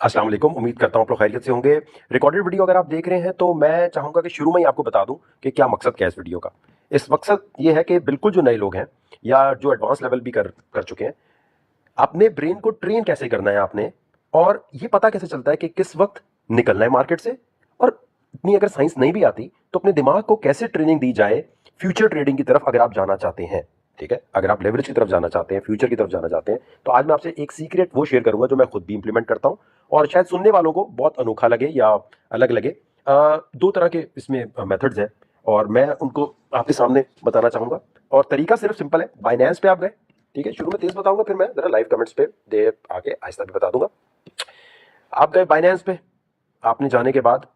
अस्सलाम वालेकुम। उम्मीद करता हूँ आप लोग खैरियत से होंगे। रिकॉर्डेड वीडियो अगर आप देख रहे हैं तो मैं चाहूँगा कि शुरू में ही आपको बता दूँ कि क्या मकसद क्या है इस वीडियो का। इस मकसद ये है कि बिल्कुल जो नए लोग हैं या जो एडवांस लेवल भी कर कर चुके हैं, अपने ब्रेन को ट्रेन कैसे करना है आपने, और ये पता कैसे चलता है कि किस वक्त निकलना है मार्केट से, और इतनी अगर साइंस नहीं भी आती तो अपने दिमाग को कैसे ट्रेनिंग दी जाए फ्यूचर ट्रेडिंग की तरफ अगर आप जाना चाहते हैं। ठीक है, अगर आप लेवरेज की तरफ जाना चाहते हैं, फ्यूचर की तरफ जाना चाहते हैं, तो आज मैं आपसे एक सीक्रेट वो शेयर करूंगा जो मैं खुद भी इंप्लीमेंट करता हूं और शायद सुनने वालों को बहुत अनोखा लगे या अलग लगे। दो तरह के इसमें मेथड्स हैं और मैं उनको आपके सामने बताना चाहूंगा। और तरीका सिर्फ सिंपल है, बाइनेंस पे आप गए। ठीक है, शुरू में तेज बताऊंगा, फिर मैं जरा लाइव कमेंट्स पे दे आगे आहिस्ता भी बता दूंगा। आप गए बाइनेंस पे, आपने जाने के बाद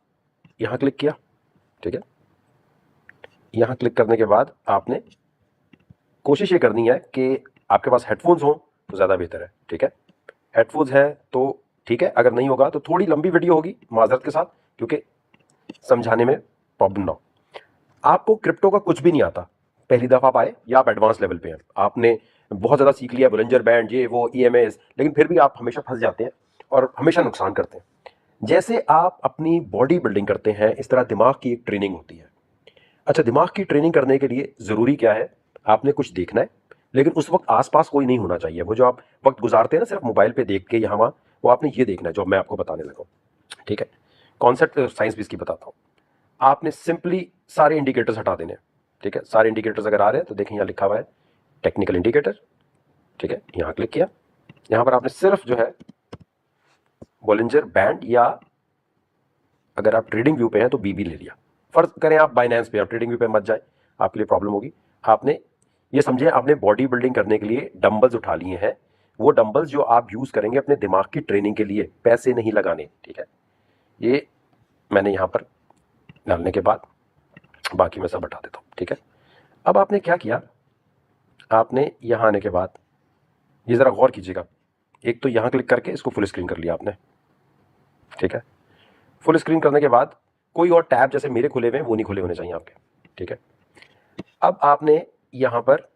यहां क्लिक किया। ठीक है, यहां क्लिक करने के बाद आपने कोशिश ये करनी है कि आपके पास हेडफोन्स हो तो ज़्यादा बेहतर है। ठीक है, हेडफोन्स है तो ठीक है, अगर नहीं होगा तो थोड़ी लंबी वीडियो होगी माजरत के साथ, क्योंकि समझाने में प्रॉब्लम ना हो। आपको क्रिप्टो का कुछ भी नहीं आता, पहली दफ़ा आप आए या आप एडवांस लेवल पे हैं, आपने बहुत ज़्यादा सीख लिया, बुलंजर बैंड ये वो ईएमएस, लेकिन फिर भी आप हमेशा फंस जाते हैं और हमेशा नुकसान करते हैं। जैसे आप अपनी बॉडी बिल्डिंग करते हैं, इस तरह दिमाग की एक ट्रेनिंग होती है। अच्छा, दिमाग की ट्रेनिंग करने के लिए ज़रूरी क्या है? आपने कुछ देखना है, लेकिन उस वक्त आसपास कोई नहीं होना चाहिए। वो जो आप वक्त गुजारते हैं ना सिर्फ मोबाइल पे देख के यहाँ वहाँ, वो आपने ये देखना है जो मैं आपको बताने लगा हूँ। ठीक है, कॉन्सेप्ट साइंस भी इसकी बताता हूँ। आपने सिंपली सारे इंडिकेटर्स हटा देने हैं। ठीक है, सारे इंडिकेटर्स अगर आ रहे हैं तो देखें यहाँ लिखा हुआ है टेक्निकल इंडिकेटर। ठीक है, यहाँ क्लिक किया, यहाँ पर आपने सिर्फ जो है बॉलिंजर बैंड, या अगर आप ट्रेडिंग व्यू पे हैं तो बीबी ले लिया। फर्ज करें आप बाइनेंस पे, आप ट्रेडिंग व्यू पे मत जाए, आपके लिए प्रॉब्लम होगी। आपने ये समझे, आपने बॉडी बिल्डिंग करने के लिए डंबल्स उठा लिए हैं। वो डंबल्स जो आप यूज करेंगे अपने दिमाग की ट्रेनिंग के लिए, पैसे नहीं लगाने। ठीक है, ये मैंने यहां पर डालने के बाद बाकी मैं सब हटा देता हूं। ठीक है, अब आपने क्या किया, आपने यहां आने के बाद ये जरा गौर कीजिएगा। एक तो यहां क्लिक करके इसको फुल स्क्रीन कर लिया आपने। ठीक है, फुल स्क्रीन करने के बाद कोई और टैब जैसे मेरे खुले हुए हैं वो नहीं खुले होने चाहिए आपके। ठीक है, अब आपने यहां पर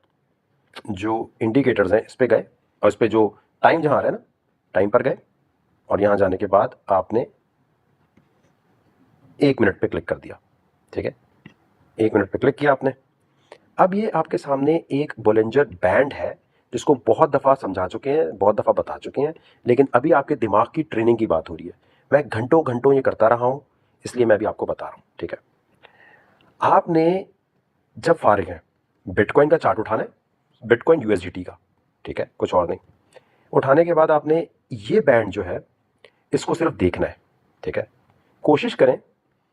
जो इंडिकेटर्स हैं इस पे गए, और इस पे जो टाइम जहां आ रहा है ना, टाइम पर गए, और यहां जाने के बाद आपने 1 मिनट पे क्लिक कर दिया। ठीक है, 1 मिनट पे क्लिक किया आपने। अब ये आपके सामने एक बोलिंजर बैंड है जिसको बहुत दफ़ा समझा चुके हैं, बहुत दफ़ा बता चुके हैं, लेकिन अभी आपके दिमाग की ट्रेनिंग की बात हो रही है। मैं घंटों घंटों ये करता रहा हूं, इसलिए मैं भी आपको बता रहा हूं। ठीक है, आपने जब फारिग हैं, बिटकॉइन का चार्ट उठाना है, बिटकॉइन यूएसडीटी का। ठीक है, कुछ और नहीं। उठाने के बाद आपने ये बैंड जो है इसको सिर्फ देखना है। ठीक है, कोशिश करें,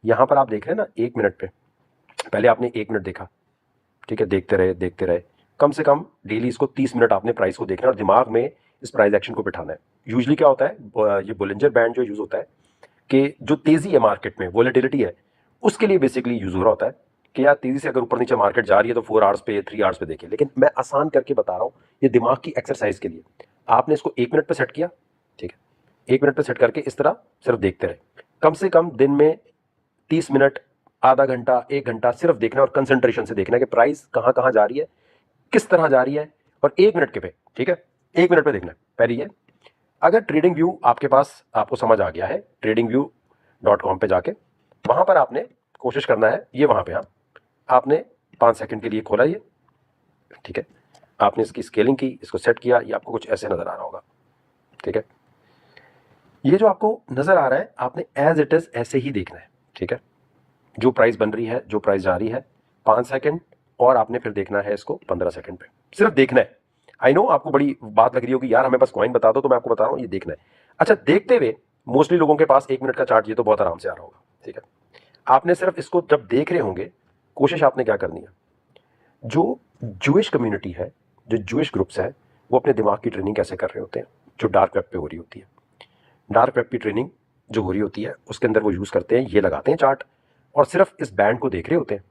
यहां पर आप देख रहे हैं ना 1 मिनट पे, पहले आपने 1 मिनट देखा। ठीक है, देखते रहे देखते रहे, कम से कम डेली इसको 30 मिनट आपने प्राइस को देखना है और दिमाग में इस प्राइस एक्शन को बिठाना है। यूजली क्या होता है, ये बोलिंजर बैंड जो यूज होता है कि जो तेजी है मार्केट में, वोलेटिलिटी है, उसके लिए बेसिकली यूज हो रहा होता है कि यार तेजी से अगर ऊपर नीचे मार्केट जा रही है तो 4 आवर्स पे 3 आवर्स पे देखिए। लेकिन मैं आसान करके बता रहा हूं, ये दिमाग की एक्सरसाइज के लिए। आपने इसको 1 मिनट पे सेट किया। ठीक है, 1 मिनट पे सेट करके इस तरह सिर्फ देखते रहे, कम से कम दिन में 30 मिनट, आधा घंटा, 1 घंटा सिर्फ देखना है और कंसंट्रेशन से देखना है कि प्राइस कहां कहां जा रही है, किस तरह जा रही है, और 1 मिनट के पे। ठीक है, 1 मिनट पे देखना है। पहले ये, अगर ट्रेडिंग व्यू आपके पास आपको समझ आ गया है, tradingview.com पे जाके वहां पर आपने कोशिश करना है, ये वहां पे आपने 5 सेकंड के लिए खोला ये। ठीक है, आपने इसकी स्केलिंग की, इसको सेट किया, ये आपको कुछ ऐसे नजर आ रहा होगा। ठीक है, ये जो आपको नजर आ रहा है आपने एज इट इज ऐसे ही देखना है। ठीक है, जो प्राइस बन रही है, जो प्राइस जा रही है, 5 सेकंड, और आपने फिर देखना है इसको 15 सेकंड पे, सिर्फ देखना है। आई नो आपको बड़ी बात लग रही होगी, यार हमें बस कॉइन बता दो, तो मैं आपको बता रहा हूं ये देखना है। अच्छा, देखते हुए मोस्टली लोगों के पास 1 मिनट का चार्ट ये तो बहुत आराम से आ रहा होगा। ठीक है, आपने सिर्फ इसको जब देख रहे होंगे, कोशिश आपने क्या करनी है, जो जूइश कम्युनिटी है, जो जूइश ग्रुप्स है, वो अपने दिमाग की ट्रेनिंग कैसे कर रहे होते हैं, जो डार्क वेब पे हो रही होती है। डार्क वेब की ट्रेनिंग जो हो रही होती है उसके अंदर वो यूज करते हैं, ये लगाते हैं चार्ट, और सिर्फ इस बैंड को देख रहे होते हैं,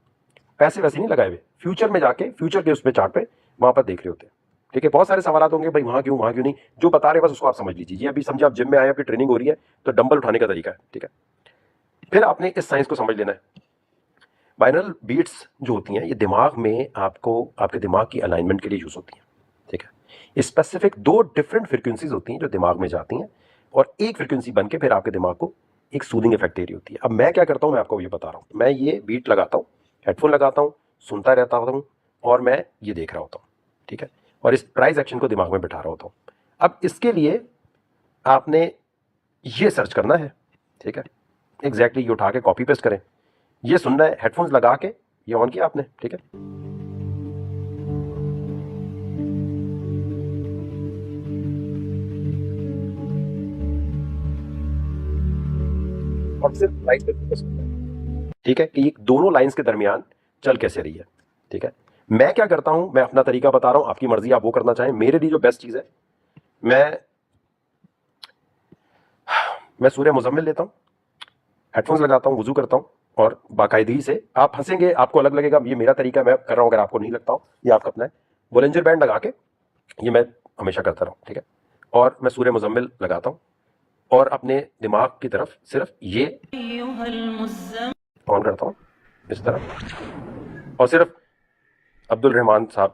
पैसे वैसे नहीं लगाए हुए, फ्यूचर में जाके फ्यूचर के उसमें चार्ट पे वहां पर देख रहे होते हैं। ठीक है, बहुत सारे सवाल होंगे, भाई वहां क्यों नहीं, जो बता रहे हैं बस उसको आप समझ लीजिए। ये अभी समझे आप जिम में आए, आपकी ट्रेनिंग हो रही है, तो डंबल उठाने का तरीका है। ठीक है, फिर आपने इस साइंस को समझ लेना है। बाइनल बीट्स जो होती हैं, ये दिमाग में आपको, आपके दिमाग की अलाइनमेंट के लिए यूज होती हैं। ठीक है, ये स्पेसिफिक 2 डिफरेंट फ्रिक्वेंसीज होती हैं जो दिमाग में जाती हैं। और एक फ्रिक्वेंसी बन के फिर आपके दिमाग को एक सूदिंग इफेक्ट दे रही होती है। अब मैं क्या करता हूँ, मैं आपको ये बता रहा हूँ। मैं ये बीट लगाता हूँ, हेडफोन लगाता हूँ, सुनता रहता हूँ और मैं ये देख रहा होता हूँ, ठीक है, और इस प्राइस एक्शन को दिमाग में बिठा रहा होता हूँ। अब इसके लिए आपने ये सर्च करना है, ठीक है, एग्जैक्टली ये उठा के कॉपी पेस्ट करें, ये सुनना है, हेडफोन्स लगा के ये ऑन किया आपने, ठीक है, और सिर्फ प्राइस पे फोकस करना है, ठीक है, कि ये दोनों लाइंस के दरमियान चल कैसे रही है, ठीक है। मैं क्या करता हूं, मैं अपना तरीका बता रहा हूं, आपकी मर्जी आप वो करना चाहें। मेरे लिए जो बेस्ट चीज है, मैं सूर्य मुजम्मिल लेता हूं, हेडफोन्स लगाता हूं, वुजू करता हूं और बाकायदगी से, आप हंसेंगे, आपको अलग लगेगा, ये मेरा तरीका मैं कर रहा हूं, अगर आपको नहीं लगता हो ये आपका अपना है। बोलेंजर बैंड लगा के ये मैं हमेशा करता रहा हूं, ठीक है, और मैं सूर्य मुजम्मिल लगाता हूं और अपने दिमाग की तरफ सिर्फ ये ऑन करता हूं इस तरह, और सिर्फ अब्दुल रहमान साहब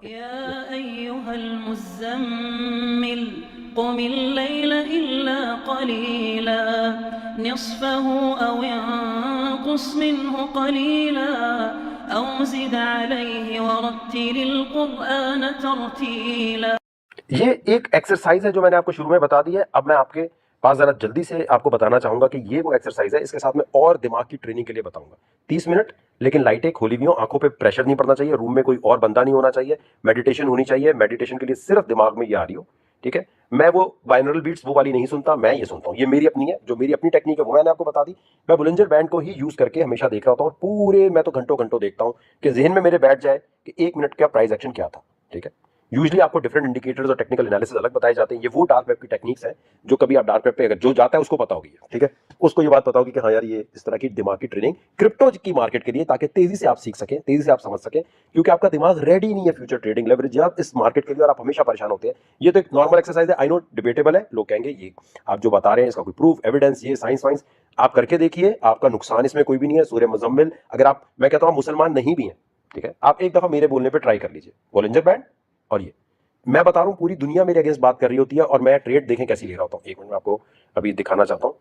ये एक एक्सरसाइज है जो मैंने आपको शुरू में बता दी है। अब मैं आपके पास जरा जल्दी से आपको बताना चाहूंगा कि ये वो एक्सरसाइज है, इसके साथ में और दिमाग की ट्रेनिंग के लिए बताऊंगा। 30 मिनट, लेकिन लाइटें खोली हुई हो, आंखों पे प्रेशर नहीं पड़ना चाहिए, रूम में कोई और बंदा नहीं होना चाहिए, मेडिटेशन होनी चाहिए, मेडिटेशन के लिए सिर्फ दिमाग में ये आ रही हो, ठीक है। मैं वो बाइनरल बीट्स वो वाली नहीं सुनता, मैं ये सुनता हूँ, ये मेरी अपनी है, जो मेरी अपनी टेक्निक है वो मैंने आपको बता दी। मैं बुलंजर बैंड को ही यूज करके हमेशा देख रहा होता हूँ, पूरे मैं तो घंटों घंटों देखता हूँ कि जहन में मेरे बैठ जाए कि 1 मिनट का प्राइस एक्शन क्या था, ठीक है। यूजली आपको डिफरेंट इंडिकेटर्स और टेक्निकल एनालिसिस अलग बताए जाते हैं। ये वो डार्क वेब की टेक्निक्स हैं जो कभी आप डार्क वेब पे अगर जो जाता है उसको पता होगी, ठीक है, उसको ये बात पता होगी कि हाँ यार ये इस तरह की दिमाग की ट्रेनिंग क्रिप्टो की मार्केट के लिए, ताकि तेजी से आप सीख सकें, तेजी से आप समझ सकें, क्योंकि आपका दिमाग रेडी नहीं है फ्यूचर ट्रेडिंग लेवरेज या इस मार्केट के लिए, और आप हमेशा परेशान होते हैं। ये तो एक नॉर्मल एक्सरसाइज है, आई नो डिबेटेबल है, लोग कहेंगे ये आप जो बता रहे हैं इसका कोई प्रूफ एविडेंस, ये साइंस वाइंस, आप करके देखिए, आपका नुकसान इसमें कोई भी नहीं है। सूर्य मुजम्मिल, अगर आप, मैं कहता हूँ मुसलमान नहीं भी हैं, ठीक है, आप एक दफा मेरे बोलने पर ट्राई कर लीजिए, बोलेंजर बैंड और ये मैं बता रहा हूं, पूरी दुनिया मेरे अगेंस्ट बात कर रही होती है और मैं ट्रेड देखें कैसी ले रहा होता हूं। एक मिनट में आपको अभी दिखाना चाहता हूं।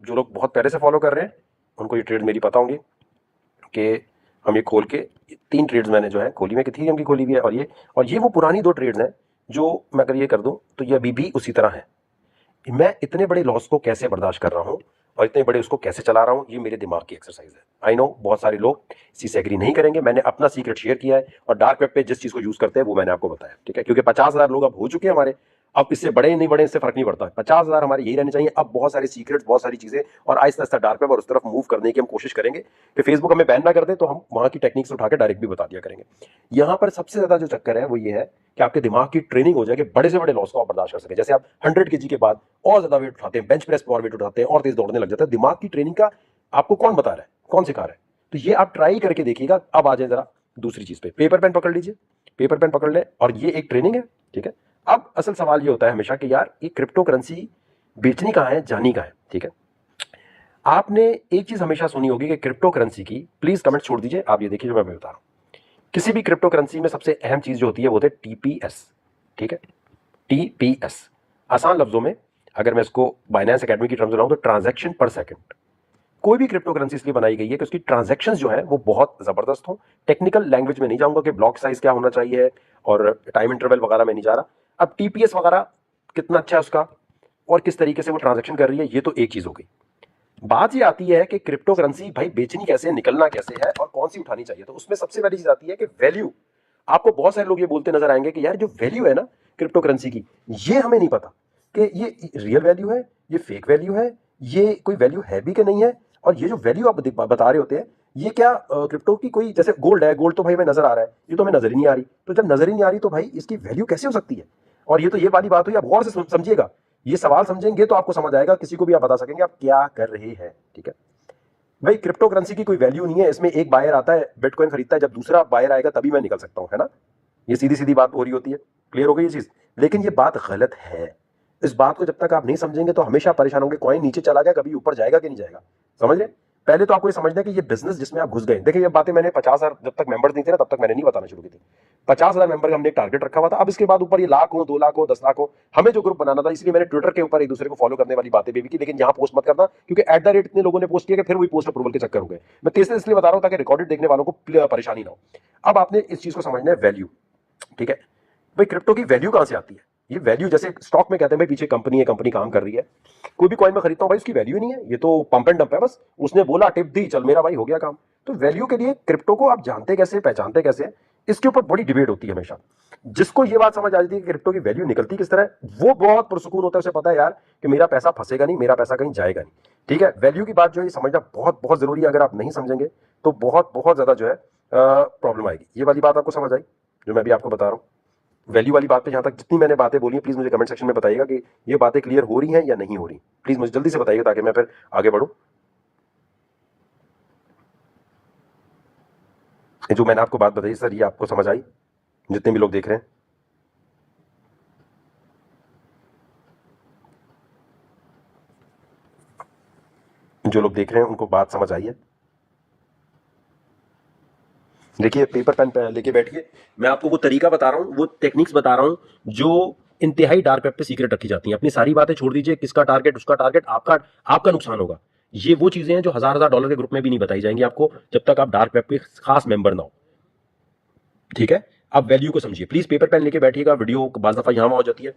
जो लोग बहुत पहले से फॉलो कर रहे हैं उनको ये ट्रेड मेरी पता होंगी कि हम ये खोल के 3 ट्रेड्स मैंने जो है खोली, में इथेरियम की खोली हुई है, और ये वो पुरानी 2 ट्रेड्स हैं जो मैं अगर ये कर दूं तो ये अभी भी उसी तरह है। मैं इतने बड़े लॉस को कैसे बर्दाश्त कर रहा हूं और इतने बड़े उसको कैसे चला रहा हूं, ये मेरे दिमाग की एक्सरसाइज है। आई नो बहुत सारे लोग इसी से एग्री नहीं करेंगे, मैंने अपना सीक्रेट शेयर किया है और डार्क वेब पे जिस चीज को यूज करते हैं वो मैंने आपको बताया, ठीक है, क्योंकि 50,000 लोग अब हो चुके हैं हमारे, अब इससे बड़े नहीं बड़े इससे फर्क नहीं पड़ता, 50,000 हमारे यही रहने चाहिए। अब बहुत सारे सीक्रेट्स, बहुत सारी चीजें, और आहिस्ता आहिस्ता डार्क वेब और उस तरफ मूव करने की हम कोशिश करेंगे कि फेसबुक हमें बैन ना कर दे तो हम वहां की टेक्निक्स उठा के डायरेक्ट भी बता दिया करेंगे। यहां पर सबसे ज्यादा जो चक्कर है वो ये है कि आपके दिमाग की ट्रेनिंग हो जाए कि बड़े से बड़े लॉस को आप बर्दाश्त कर सके। जैसे आप 100 kg के बाद और ज्यादा वेट उठाते हैं, बेंच प्रेस पर और वेट उठाते हैं और तेज दौड़ने लग जाते हैं, दिमाग की ट्रेनिंग का आपको कौन बता रहा है, कौन सिखा रहा है? तो ये आप ट्राई करके देखिएगा। अब आ जाए जरा दूसरी चीज पे, पेपर पेन पकड़ लीजिए, पेपर पेन पकड़ ले, और ये एक ट्रेनिंग है, ठीक है। अब असल सवाल ये होता है हमेशा कि यार ये क्रिप्टो करेंसी बेचनी कहाँ है, जानी कहाँ है, ठीक है। आपने एक चीज हमेशा सुनी होगी कि क्रिप्टो करेंसी की, प्लीज कमेंट छोड़ दीजिए, आप ये देखिए जो मैं बता रहा हूं, किसी भी क्रिप्टो करेंसी में सबसे अहम चीज जो होती है वो होती है टीपीएस, ठीक है, टीपीएस। आसान लफ्जों में अगर मैं इसको बाइनेंस एकेडमी की टर्म्स बनाऊं तो ट्रांजैक्शन पर सेकंड। कोई भी क्रिप्टो करेंसी इसलिए बनाई गई है कि उसकी ट्रांजैक्शंस जो है वो बहुत जबरदस्त हो। टेक्निकल लैंग्वेज में नहीं जाऊंगा कि ब्लॉक साइज क्या होना चाहिए और टाइम इंटरवल वगैरह में नहीं जा रहा। अब टीपीएस वगैरह कितना अच्छा है उसका और किस तरीके से वो ट्रांजैक्शन कर रही है, ये तो एक चीज हो गई। बात ये आती है कि क्रिप्टो करेंसी भाई बेचनी कैसे, निकलना कैसे है और कौन सी उठानी चाहिए। तो उसमें सबसे पहली चीज आती है कि वैल्यू। आपको बहुत सारे लोग ये बोलते नजर आएंगे कि यार जो वैल्यू है ना क्रिप्टो करेंसी की, ये हमें नहीं पता कि ये रियल वैल्यू है, ये फेक वैल्यू है, ये कोई वैल्यू है भी कि नहीं है। और ये जो वैल्यू आप बता रहे होते हैं, ये क्या क्रिप्टो की कोई, जैसे गोल्ड है, गोल्ड तो भाई हमें नजर आ रहा है, ये तो हमें नजर ही नहीं आ रही। तो जब नजर ही नहीं आ रही तो भाई इसकी वैल्यू कैसे हो सकती है? और ये तो ये वाली बात हुई, आप गौर से समझिएगा, ये सवाल समझेंगे तो आपको समझ आएगा, किसी को भी आप बता सकेंगे आप क्या कर रहे हैं, ठीक है। भाई क्रिप्टो करेंसी की कोई वैल्यू नहीं है, इसमें एक बायर आता है बिटकॉइन खरीदता है, जब दूसरा बायर आएगा तभी मैं निकल सकता हूं, है ना। ये सीधी सीधी बात हो रही होती है, क्लियर हो गई ये चीज। लेकिन ये बात गलत है। इस बात को जब तक आप नहीं समझेंगे तो हमेशा परेशान होंगे, कॉइन नीचे चला गया कभी ऊपर जाएगा कि नहीं जाएगा, समझ रहे। पहले तो आपको ये समझना है कि ये बिजनेस जिसमें आप घुस गए, देखिए ये बातें मैंने 50,000 जब तक मेंबर्स नहीं थे ना तब तक मैंने नहीं बताना शुरू की थी। 50,000 मेंबर का हमने एक टारगेट रखा हुआ था। अब इसके बाद ऊपर ये लाख हो, 2 लाख हो, 10 लाख हो, हमें जो ग्रुप बनाना था, इसलिए मैंने ट्विटर के ऊपर एक दूसरे को फॉलो करने वाली बातें भी की, लेकिन यहाँ पोस्ट मत करना, क्योंकि एट द रेट इतने लोगों ने पोस्ट किया कि फिर वही पोस्ट अप्रूवल के चक्कर हो गए। मैं तेज से इसलिए बता रहा हूँ ताकि रिकॉर्डेड देखने वालों को परेशानी ना हो। अब आपने इस चीज को समझना है, वैल्यू। ठीक है भाई, क्रिप्टो की वैल्यू कहां से आती है? ये वैल्यू जैसे स्टॉक में कहते हैं भाई पीछे कंपनी है, कंपनी काम कर रही है। कोई भी कॉइन में खरीदता हूं भाई उसकी वैल्यू ही नहीं है, ये तो पंप एंड डंप है, बस उसने बोला टिप दी, चल मेरा भाई हो गया काम। तो वैल्यू के लिए क्रिप्टो को आप जानते कैसे, पहचानते कैसे, इसके ऊपर बड़ी डिबेट होती है हमेशा। जिसको ये बात समझ आ जाती है कि क्रिप्टो की वैल्यू निकलती किस तरह, वो बहुत पुरसुकून होता है, उसे पता है यार कि मेरा पैसा फंसेगा नहीं, मेरा पैसा कहीं जाएगा नहीं। ठीक है, वैल्यू की बात जो है ये समझना बहुत बहुत जरूरी है। अगर आप नहीं समझेंगे तो बहुत बहुत ज्यादा जो है प्रॉब्लम आएगी। ये वाली बात आपको समझ आई जो मैं भी आपको बता रहा हूँ? वैल्यू वाली बात पे जहां तक जितनी मैंने बातें बोली हैं, प्लीज मुझे कमेंट सेक्शन में बताइएगा कि ये बातें क्लियर हो रही हैं या नहीं हो रही। प्लीज मुझे जल्दी से बताइएगा ताकि मैं फिर आगे बढ़ूं। जो मैंने आपको बात बताई सर, ये आपको समझ आई? जितने भी लोग देख रहे हैं, जो लोग देख रहे हैं उनको बात समझ आई है? देखिए पेपर पेन लेके बैठिए, मैं आपको वो तरीका बता रहा हूँ, वो टेक्निक्स बता रहा हूँ जो इंतहाई डार्क वेब पे सीक्रेट रखी जाती हैं। अपनी सारी बातें छोड़ दीजिए, किसका टारगेट, उसका टारगेट, आपका आपका नुकसान होगा। ये वो चीजें हैं जो हजार हजार डॉलर के ग्रुप में भी नहीं बताई जाएंगी आपको जब तक आप डार्क वेब पे खास मेंबर ना हो। ठीक है, आप वैल्यू को समझिए। प्लीज पेपर पेन लेके बैठिएगा। वीडियो बाज़ दफा यहाँ हो जाती है,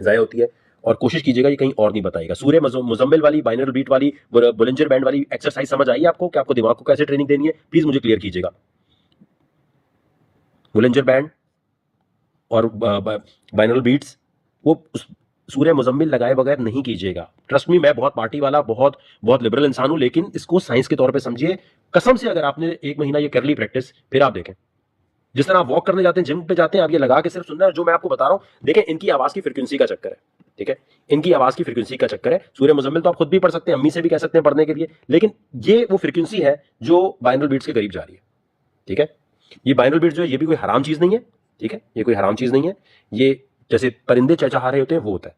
जाया होती है, और कोशिश कीजिएगा ये कहीं और नहीं बताएगा। सूर्य मुजम्मिल वाली, बाइनरल बीट वाली, बुलिंजर बैंड वाली एक्सरसाइज समझ आई आपको कि आपको दिमाग को कैसे ट्रेनिंग देनी है? प्लीज मुझे क्लियर कीजिएगा। बुलिंजर बैंड और बाइनरल बीट्स वो सूर्य मुजम्मिल लगाए बगैर नहीं कीजिएगा। ट्रस्ट मी, मैं बहुत पार्टी वाला, बहुत बहुत लिबरल इंसान हूं, लेकिन इसको साइंस के तौर पे समझिए। कसम से अगर आपने 1 महीना ये कर ली प्रैक्टिस, फिर आप देखें जिस तरह आप वॉक करने जाते हैं, जिम पे जाते हैं, आप ये लगा के सिर्फ सुनना है जो मैं आपको बता रहा हूं। देखें, इनकी आवाज की फ्रीक्वेंसी का चक्कर है। ठीक है, इनकी आवाज की फ्रीक्वेंसी का चक्कर है। सूर्य मुजम्मिल तो आप खुद भी पढ़ सकते हैं, अम्मी से भी कह सकते हैं पढ़ने के लिए, लेकिन ये वो फ्रीक्वेंसी है जो बाइनरल बीट्स के करीब जा रही है। ठीक है, ये बाइनरल बीट्स जो है ये भी कोई हराम चीज नहीं है। ठीक है, ये कोई हराम चीज नहीं है। ये जैसे परिंदे चहचहा रहे होते हैं वो होता है।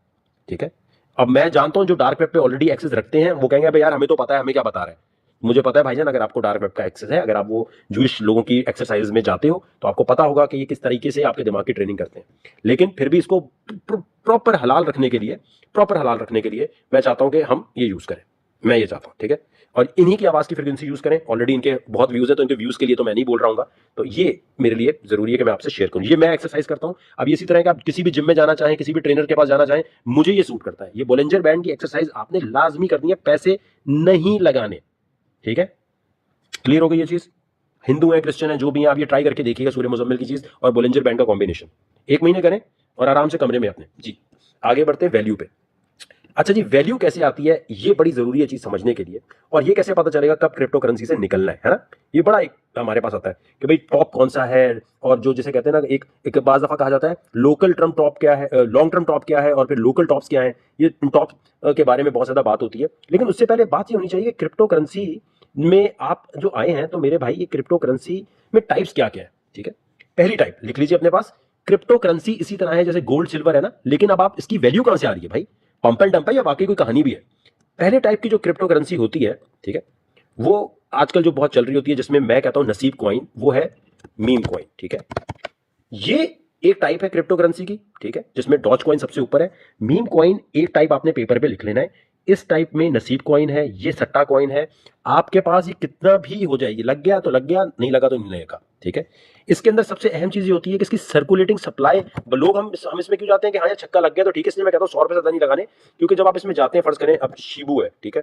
ठीक है, अब मैं जानता हूं जो डार्क वेब पे ऑलरेडी एक्सेस रखते हैं वो कहेंगे भाई यार हमें तो पता है, हमें क्या बता रहे हैं। मुझे पता है भाईजान, अगर आपको डार्क वेब का एक्सेस है, अगर आप वो जूइश लोगों की एक्सरसाइज में जाते हो तो आपको पता होगा कि ये किस तरीके से आपके दिमाग की ट्रेनिंग करते हैं। लेकिन फिर भी इसको प्रॉपर हलाल रखने के लिए, प्रॉपर हलाल रखने के लिए मैं चाहता हूं कि हम ये यूज करें। मैं ये चाहता हूं, ठीक है, और इन्हीं की आवाज की फ्रीक्वेंसी यूज करें। ऑलरेडी इनके बहुत व्यूज है, तो इनके व्यूज के लिए तो मैं नहीं बोल रहा हूँ। तो ये मेरे लिए जरूरी है कि मैं आपसे शेयर करूं। ये मैं एक्सरसाइज करता हूं। अब इसी तरह का आप किसी भी जिम में जाना चाहें, किसी भी ट्रेनर के पास जाना चाहें, मुझे ये सूट करता है। ये बोलेंजर बैंड की एक्सरसाइज आपने लाजमी करनी है, पैसे नहीं लगाने। ठीक है, क्लियर हो गई ये चीज? हिंदू है, क्रिश्चियन है, जो भी है, आप ये ट्राई करके देखिएगा सूर्य मुजम्मिल की चीज और बोलेंजर बैंड का कॉम्बिनेशन 1 महीने करें और आराम से कमरे में अपने। जी आगे बढ़ते हैं वैल्यू पे। अच्छा जी, वैल्यू कैसे आती है ये बड़ी जरूरी है चीज समझने के लिए। और ये कैसे पता चलेगा कब क्रिप्टो करेंसी से निकलना है ना? ये बड़ा एक हमारे पास आता है कि भाई टॉप कौन सा है, और जो जैसे कहते हैं ना, एक एक बाज दफा कहा जाता है लोकल टर्म टॉप क्या है, लॉन्ग टर्म टॉप क्या है, और फिर लोकल टॉप्स क्या है। ये टॉप के बारे में बहुत ज्यादा बात होती है, लेकिन उससे पहले बात ये होनी चाहिए कि क्रिप्टो करेंसी में आप जो आए हैं, तो मेरे भाई ये क्रिप्टो करेंसी में टाइप्स क्या क्या है? ठीक है, पहली टाइप लिख लीजिए अपने पास। क्रिप्टो करेंसी इसी तरह है जैसे गोल्ड सिल्वर है ना, लेकिन अब आप इसकी वैल्यू कहां से आ रही है भाई? पंप एंड डंप है या वाकई कोई कहानी भी है? पहले टाइप की जो क्रिप्टो करेंसी होती है, ठीक है, वो आजकल जो बहुत चल रही होती है, जिसमें मैं कहता हूं नसीब कॉइन, वो है मीम कॉइन। ठीक है, ये एक टाइप है क्रिप्टो करेंसी की। ठीक है, जिसमें डॉज कॉइन सबसे ऊपर है। मीम कॉइन एक टाइप आपने पेपर पे लिख लेना है। इस टाइप में नसीब कॉइन है, ये सट्टा कॉइन है। आपके पास ये कितना भी हो जाएगी, लग गया तो लग गया, नहीं लगा तो नहीं लगेगा। ठीक है, इसके अंदर सबसे अहम चीज ये होती है कि इसकी सर्कुलेटिंग सप्लाई। लोग हम इसमें क्यों जाते हैं कि हाँ यार छक्का लग गया तो ठीक है, इसलिए मैं कहता हूँ 100 रुपए ज्यादा नहीं लगाने। क्योंकि जब आप इसमें जाते हैं, फर्ज करें अब शिबू है, ठीक है,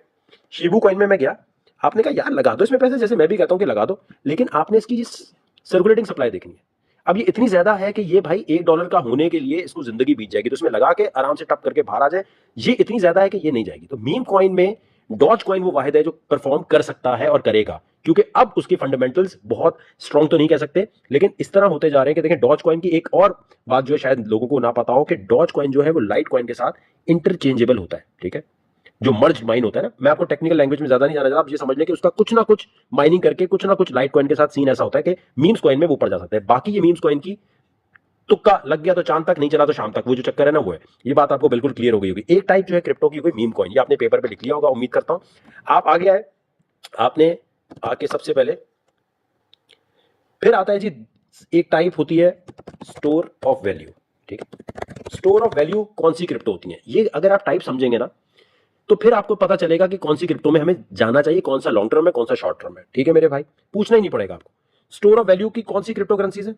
शिबू कॉइन में मैं गया, आपने कहा यार लगा दो इसमें पैसे, जैसे मैं भी कहता हूँ कि लगा दो, लेकिन आपने इसकी सर्कुलेटिंग सप्लाई देखनी है। अब ये इतनी ज्यादा है कि ये भाई $1 का होने के लिए इसको जिंदगी बीत जाएगी, तो इसमें लगा के आराम से टप करके बाहर आ जाए। ये इतनी ज्यादा है कि ये नहीं जाएगी। तो मीम कॉइन में डॉज कॉइन वो वाहिद है जो परफॉर्म कर सकता है और करेगा, क्योंकि अब उसके फंडामेंटल्स बहुत स्ट्रॉन्ग तो नहीं कह सकते, लेकिन इस तरह होते जा रहे हैं कि देखें डॉज कॉइन की एक और बात जो है शायद लोगों को ना पता हो कि डॉज कॉइन जो है वो लाइट कॉइन के साथ इंटरचेंजेबल होता है। ठीक है, जो मर्ज माइन होता है ना, मैं आपको टेक्निकल लैंग्वेज में ज्यादा नहीं जाना चाहता, आप ये समझ लें कि उसका कुछ ना कुछ माइनिंग करके कुछ ना कुछ लाइट कॉइन के साथ सीन ऐसा होता है कि मीम्स कॉइन में वो पड़ जा सकता है। बाकी ये मीम्स कॉइन की तुक्का लग गया तो चांद तक, नहीं चला तो शाम तक, वो जो चक्कर है ना वो है। ये बात आपको बिल्कुल क्लियर हो गई होगी। एक टाइप जो है क्रिप्टो की कोई मीम कॉइन, ये आपने पेपर पे लिख लिया होगा, उम्मीद करता हूं। आप आगे आए, आपने आके सबसे पहले, फिर आता है जी एक टाइप होती है स्टोर ऑफ वैल्यू। ठीक है, स्टोर ऑफ वैल्यू कौन सी क्रिप्टो होती है, ये अगर आप टाइप समझेंगे ना तो फिर आपको पता चलेगा कि कौन सी क्रिप्टो में हमें जाना चाहिए, कौन सा लॉन्ग टर्म है, कौन सा शॉर्ट टर्म है। ठीक है मेरे भाई, पूछना ही नहीं पड़ेगा आपको। स्टोर ऑफ वैल्यू की कौन सी क्रिप्टो करेंसीज है?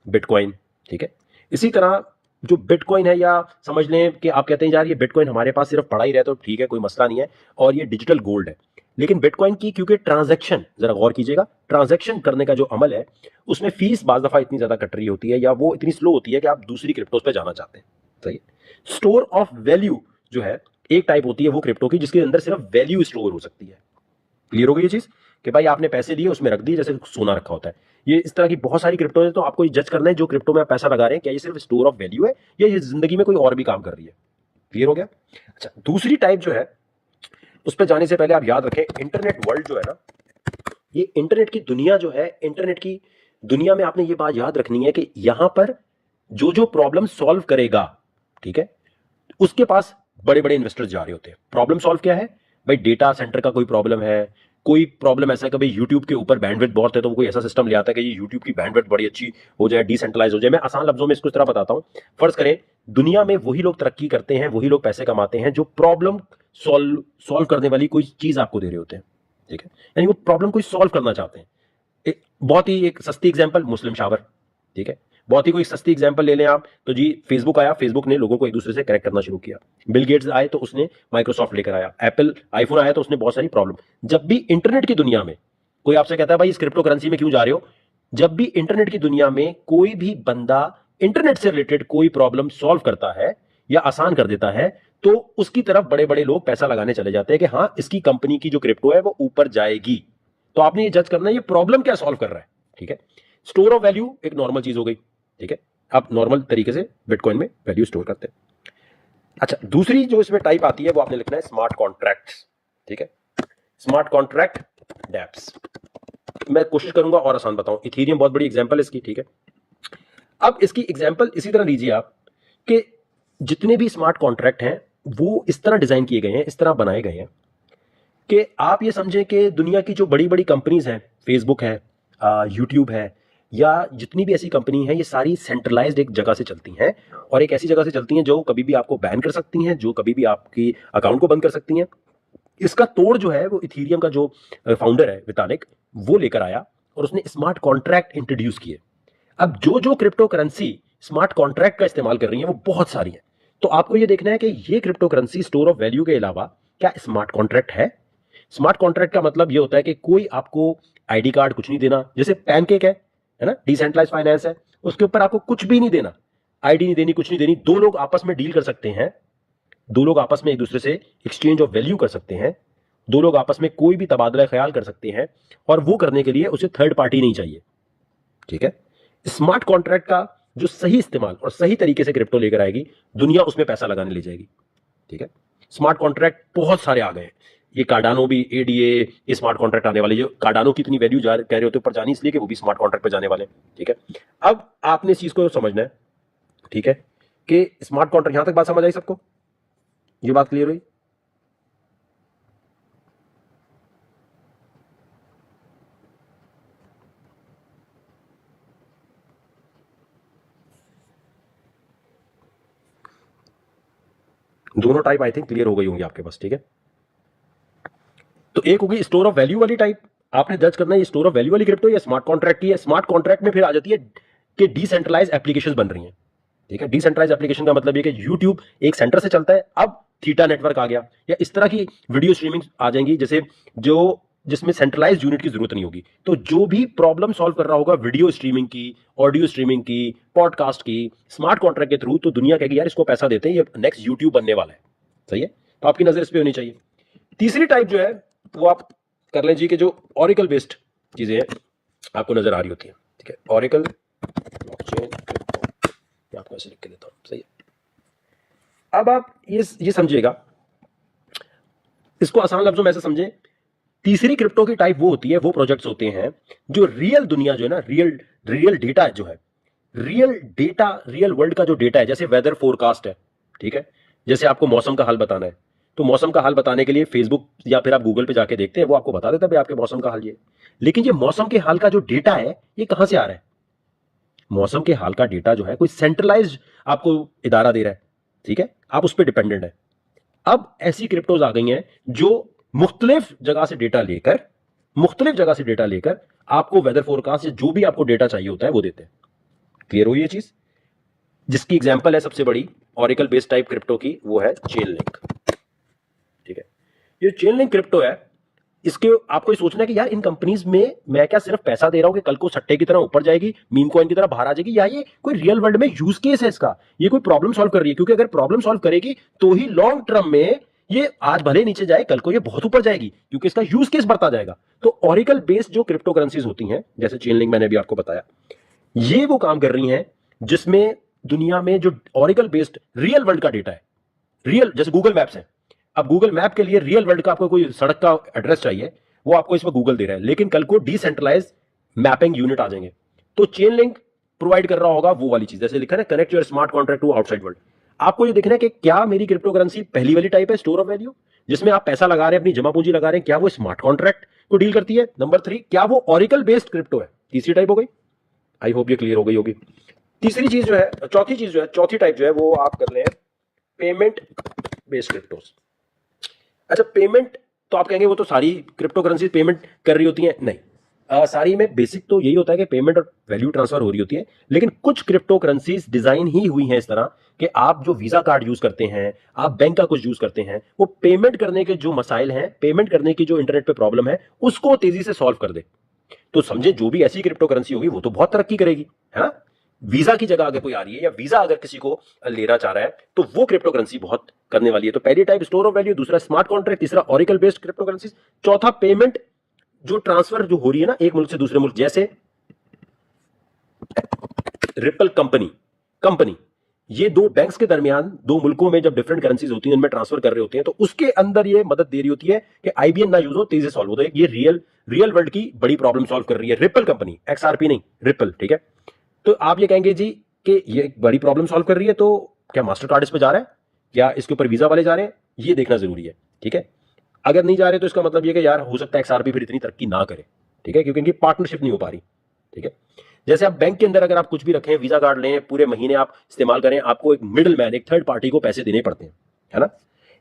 बिटकॉइन। ठीक है, इसी तरह जो बिटकॉइन है, या समझ लें कि आप कहते हैं यार ये बिटकॉइन हमारे पास सिर्फ पड़ा ही रहे तो ठीक है, कोई मसला नहीं है, और ये डिजिटल गोल्ड है। लेकिन बिटकॉइन की क्योंकि ट्रांजैक्शन, जरा गौर कीजिएगा, ट्रांजैक्शन करने का जो अमल है उसमें फीस बाज दफा इतनी ज्यादा कट रही होती है, या वो इतनी स्लो होती है कि आप दूसरी क्रिप्टोज पे जाना चाहते हैं। सही है, स्टोर ऑफ वैल्यू जो है एक टाइप होती है वो क्रिप्टो की जिसके अंदर सिर्फ वैल्यू स्टोर हो सकती है। क्लियर हो गई ये चीज कि भाई आपने पैसे दिए उसमें रख दिए, जैसे सोना रखा होता है। ये इस तरह की बहुत सारी क्रिप्टो है, तो आपको जज करना है जो क्रिप्टो में आप पैसा लगा रहे हैं क्या ये सिर्फ स्टोर ऑफ वैल्यू है या ये जिंदगी में कोई और भी काम कर रही है। क्लियर हो गया? अच्छा, दूसरी टाइप जो है उस पर जाने से पहले आप याद रखें, इंटरनेट वर्ल्ड जो है ना, ये इंटरनेट की दुनिया जो है, इंटरनेट की दुनिया में आपने ये बात याद रखनी है कि यहां पर जो जो प्रॉब्लम सॉल्व करेगा, ठीक है, उसके पास बड़े बड़े इन्वेस्टर्स जा रहे होते हैं। प्रॉब्लम सॉल्व क्या है भाई? डेटा सेंटर का कोई प्रॉब्लम है, कोई प्रॉब्लम ऐसा है कि भाई यूट्यूब के ऊपर बैंडविड्थ बहुत है, तो वो कोई ऐसा सिस्टम ले आता है कि ये यूट्यूब की बैंडविड्थ बड़ी अच्छी हो जाए, डिसेंट्रलाइज हो जाए। मैं आसान लफ्जों में इसको इस तरह बताता हूं, फर्ज करें दुनिया में वही लोग तरक्की करते हैं, वही लोग पैसे कमाते हैं जो प्रॉब्लम सॉल्व सॉल्व करने वाली कोई चीज आपको दे रहे होते हैं। ठीक है, यानी वो प्रॉब्लम कोई सॉल्व करना चाहते हैं। बहुत ही एक सस्ती एग्जांपल, मुस्लिम शावर। ठीक है, बहुत ही कोई सस्ती एग्जांपल ले लें आप तो जी फेसबुक आया, फेसबुक ने लोगों को एक दूसरे से कनेक्ट करना शुरू किया। बिल गेट्स आए तो उसने माइक्रोसॉफ्ट लेकर आया, एप्पल आईफोन आया तो उसने बहुत सारी प्रॉब्लम। जब भी इंटरनेट की दुनिया में कोई आपसे कहता है भाई इस क्रिप्टो करेंसी में क्यों जा रहे हो, जब भी इंटरनेट की दुनिया में कोई भी बंदा इंटरनेट से रिलेटेड कोई प्रॉब्लम सॉल्व करता है या आसान कर देता है, तो उसकी तरफ बड़े बड़े लोग पैसा लगाने चले जाते हैं कि हाँ इसकी कंपनी की जो क्रिप्टो है वो ऊपर जाएगी। तो आपने ये जज करना है ये प्रॉब्लम क्या सॉल्व कर रहा है। ठीक है, स्टोर ऑफ वैल्यू एक नॉर्मल चीज हो गई। ठीक है, आप नॉर्मल तरीके से बिटकॉइन में वैल्यू स्टोर करते हैं। अच्छा, दूसरी जो इसमें टाइप आती है वो आपने लिखना है स्मार्ट कॉन्ट्रैक्ट्स। ठीक है, स्मार्ट कॉन्ट्रैक्ट डैप्स। मैं कोशिश करूंगा और आसान बताऊं, इथेरियम बहुत बड़ी एग्जांपल है इसकी। ठीक है, अब इसकी एग्जांपल इसी तरह लीजिए आप कि जितने भी स्मार्ट कॉन्ट्रैक्ट हैं वो इस तरह डिजाइन किए गए हैं, इस तरह बनाए गए हैं कि आप ये समझें कि दुनिया की जो बड़ी बड़ी कंपनीज हैं, फेसबुक है, यूट्यूब है, या जितनी भी ऐसी कंपनी है, ये सारी सेंट्रलाइज्ड एक जगह से चलती हैं, और एक ऐसी जगह से चलती हैं जो कभी भी आपको बैन कर सकती हैं, जो कभी भी आपकी अकाउंट को बंद कर सकती हैं। इसका तोड़ जो है वो इथेरियम का जो फाउंडर है वितालिक, वो लेकर आया और उसने स्मार्ट कॉन्ट्रैक्ट इंट्रोड्यूस किए। अब जो जो क्रिप्टो करेंसी स्मार्ट कॉन्ट्रैक्ट का इस्तेमाल कर रही है वो बहुत सारी है। तो आपको ये देखना है कि ये crypto currency store of value के अलावा क्या स्मार्ट कॉन्ट्रैक्ट है। स्मार्ट कॉन्ट्रैक्ट का मतलब ये होता है कि कोई आपको आईडी कार्ड कुछ नहीं देना, जैसे पैनकेक है ना, डिसेंट्रलाइज फाइनेंस है, उसके ऊपर आपको कुछ भी नहीं देना, आईडी नहीं देनी, कुछ नहीं देनी। दो लोग आपस में डील कर सकते हैं, दो लोग आपस में एक दूसरे से एक्सचेंज ऑफ वैल्यू कर सकते हैं, दो लोग आपस में कोई भी तबादला ख्याल कर सकते हैं, और वो करने के लिए उसे थर्ड पार्टी नहीं चाहिए। ठीक है, स्मार्ट कॉन्ट्रैक्ट का जो सही इस्तेमाल और सही तरीके से क्रिप्टो लेकर आएगी, दुनिया उसमें पैसा लगाने ले जाएगी। ठीक है, स्मार्ट कॉन्ट्रैक्ट बहुत सारे आ गए हैं, ये कार्डानो भी, एडीए, ये स्मार्ट कॉन्ट्रैक्ट आने वाले। जो कार्डानो की इतनी वैल्यू कह रहे होते ऊपर जानी, इसलिए कि वो भी स्मार्ट कॉन्ट्रैक्ट पे जाने वाले। ठीक है, अब आपने इस चीज को समझना है, ठीक है, कि स्मार्ट कॉन्ट्रैक्ट, यहां तक बात समझ आई सबको? ये बात क्लियर हुई? दोनों टाइप आई थिंक क्लियर हो गई होंगी आपके पास। ठीक है, तो एक होगी स्टोर ऑफ वैल्यू वाली टाइप, आपने जज करना है ये स्टोर ऑफ वैल्यू वाली क्रिप्टो या स्मार्ट कॉन्ट्रैक्ट की है। स्मार्ट कॉन्ट्रैक्ट में फिर आ जाती है कि डिसेंट्रलाइज एप्लीकेशंस बन रही हैं। ठीक है, डिसेंट्रलाइज एप्लीकेशन का मतलब ये कि यूट्यूब एक सेंटर से चलता है, अब थीटा नेटवर्क आ गया, या इस तरह की वीडियो स्ट्रीमिंग आ जाएंगी जैसे जो जिसमें सेंट्रलाइज यूनिट की जरूरत नहीं होगी। तो जो भी प्रॉब्लम सॉल्व कर रहा होगा वीडियो स्ट्रीमिंग की, ऑडियो स्ट्रीमिंग की, पॉडकास्ट की, स्मार्ट कॉन्ट्रैक्ट के थ्रू, तो दुनिया कहेगी यार इसको पैसा देते हैं, ये नेक्स्ट यूट्यूब बनने वाला है। सही है, तो आपकी नजर इस पे होनी चाहिए। तीसरी टाइप जो है वो आप कर लें जी कि जो ऑरिकल बेस्ड चीजें हैं आपको नजर आ रही होती है। ठीक है, ऑरिकल ब्लॉकचेन, मैं आपको ऐसे लिख के देता हूं। सही है, अब आप ये समझिएगा, इसको आसान लफ्जों में ऐसे समझें, तीसरी क्रिप्टो की टाइप वो होती है, वो प्रोजेक्ट्स होते हैं जो रियल दुनिया जो है ना, रियल रियल डेटा जो है, रियल डेटा, रियल वर्ल्ड का जो डेटा है, जैसे वेदर फोरकास्ट है। ठीक है, जैसे आपको मौसम का हाल बताना है, तो मौसम का हाल बताने के लिए फेसबुक या फिर आप गूगल पे जाके देखते हैं, वो आपको बता देता है भाई आपके मौसम का हाल ये। लेकिन ये मौसम के हाल का जो डेटा है ये कहां से आ रहा है? मौसम के हाल का डेटा जो है कोई सेंट्रलाइज्ड आपको इदारा दे रहा है, ठीक है, आप उस पर डिपेंडेंट है। अब ऐसी क्रिप्टोज आ गई हैं जो मुख्तलिफ जगह से डेटा लेकर आपको वेदर फोरकास्ट या जो भी आपको डेटा चाहिए होता है वो देते हैं। क्लियर हुई ये चीज? जिसकी एग्जांपल है सबसे बड़ी ऑरेकल बेस्ड टाइप क्रिप्टो की, वो है चेन लिंक। ठीक है, ये चेन लिंक क्रिप्टो है। इसके आपको ये सोचना है कि यार इन कंपनीज में मैं क्या सिर्फ पैसा दे रहा हूं कि कल को सट्टे की तरह ऊपर जाएगी, मीम कॉइन की तरह बाहर आ जाएगी, या ये कोई रियल वर्ल्ड में यूज केस है इसका, ये कोई प्रॉब्लम सॉल्व कर रही है? क्योंकि अगर प्रॉब्लम सॉल्व करेगी तो ही लॉन्ग टर्म में ये आज भले नीचे जाए कल को ये बहुत ऊपर जाएगी, क्योंकि इसका यूज केस बढ़ता जाएगा। तो ऑरेकल बेस्ड जो क्रिप्टो करेंसीज होती हैं, जैसे चेन लिंक मैंने अभी आपको बताया, ये वो काम कर रही हैं जिसमें दुनिया में जो ऑरेकल बेस्ड रियल वर्ल्ड का डेटा है, रियल, जैसे गूगल मैप्स है। अब गूगल मैप के लिए रियल वर्ल्ड का आपको कोई सड़क का एड्रेस चाहिए, वो आपको इसमें गूगल दे रहा है, लेकिन कल को डिसेंट्रलाइज मैपिंग यूनिट आ जाएंगे तो चेन लिंक प्रोवाइड कर रहा होगा वो वाली चीज। जैसे लिखा है connect your smart contract to outside world. आपको ये देखना है कि क्या मेरी क्रिप्टो करेंसी पहली वाली टाइप है, स्टोर ऑफ वैल्यू, जिसमें आप पैसा लगा रहे हैं, अपनी जमा पूंजी लगा रहे हैं, क्या वो स्मार्ट कॉन्ट्रैक्ट को डील करती है? नंबर 3, क्या वो ऑरेकल बेस्ड क्रिप्टो है? तीसरी टाइप हो गई। आई होप ये क्लियर हो गई होगी। तीसरी चीज जो है, चौथी टाइप जो है वो आप कर रहे हैं पेमेंट बेस्ड क्रिप्टोस। अच्छा, पेमेंट तो आप कहेंगे वो तो सारी क्रिप्टो करेंसी पेमेंट कर रही होती हैं। नहीं, सारी में बेसिक तो यही होता है कि पेमेंट और वैल्यू ट्रांसफर हो रही होती है, लेकिन कुछ क्रिप्टो करेंसीज डिजाइन ही हुई हैं इस तरह कि आप जो वीजा कार्ड यूज करते हैं, आप बैंक का कुछ यूज करते हैं, वो पेमेंट करने के जो मसाइल हैं, पेमेंट करने की जो इंटरनेट पे प्रॉब्लम है, उसको तेजी से सॉल्व कर दे। तो समझे जो भी ऐसी क्रिप्टो करेंसी होगी वो तो बहुत तरक्की करेगी, है ना? वीजा की जगह अगर कोई आ रही है या वीजा अगर किसी को लेना चाह रहा है तो वो क्रिप्टो करेंसी बहुत करने वाली है। तो पहली टाइप स्टोर ऑफ वैल्यू, दूसरा स्मार्ट कॉन्ट्रैक्ट, तीसरा ऑरेकल बेस्ड क्रिप्टो करेंसी, चौथा पेमेंट जो ट्रांसफर जो हो रही है ना एक मुल्क से दूसरे मुल्क, जैसे रिपल कंपनी ये दो बैंक्स के दरमियान दो मुल्कों में जब डिफरेंट करेंसीज होती हैं उनमें ट्रांसफर कर रहे होते हैं तो उसके अंदर ये मदद दे रही होती है कि आईबीएन ना यूज हो, तेजी से सॉल्व हो। तो ये रियल वर्ल्ड की बड़ी प्रॉब्लम सॉल्व कर रही है रिपल कंपनी, एक्सआरपी नहीं, रिपल। ठीक है, तो आप ये कहेंगे जी कि ये बड़ी प्रॉब्लम सॉल्व कर रही है, तो क्या मास्टर कार्ड इस पे जा रहा है या इसके ऊपर वीजा वाले जा रहे हैं, ये देखना जरूरी है। ठीक है, अगर नहीं जा रहे तो इसका मतलब ये कि यार हो सकता है एक्सआरपी फिर इतनी तरक्की ना करे। ठीक है, क्योंकि इनकी पार्टनरशिप नहीं हो पा रही। ठीक है, जैसे आप बैंक के अंदर अगर आप कुछ भी रखें, वीजा कार्ड लें, पूरे महीने आप इस्तेमाल करें, आपको एक मिडिल मैन, एक थर्ड पार्टी को पैसे देने पड़ते हैं, है ना?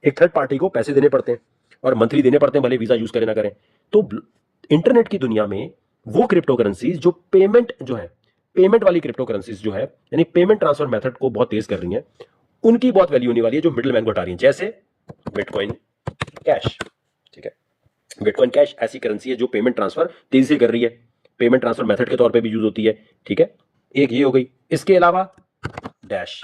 एक थर्ड पार्टी को पैसे देने पड़ते हैं और मंथली देने पड़ते हैं, भले वीजा यूज करें ना करें। तो इंटरनेट की दुनिया में वो क्रिप्टो करेंसीज जो पेमेंट वाली क्रिप्टो करेंसीज जो है, यानी पेमेंट ट्रांसफर मेथड को बहुत तेज कर रही है, उनकी बहुत वैल्यू होने वाली है जो मिडिल मैन को हटा रही है, जैसे बिटकॉइन कैश। ठीक है, बिटकॉइन कैश ऐसी करेंसी है जो पेमेंट ट्रांसफर तेजी से कर रही है, पेमेंट ट्रांसफर मेथड के तौर पे भी यूज होती है। ठीक है, एक ये हो गई। इसके अलावा डैश,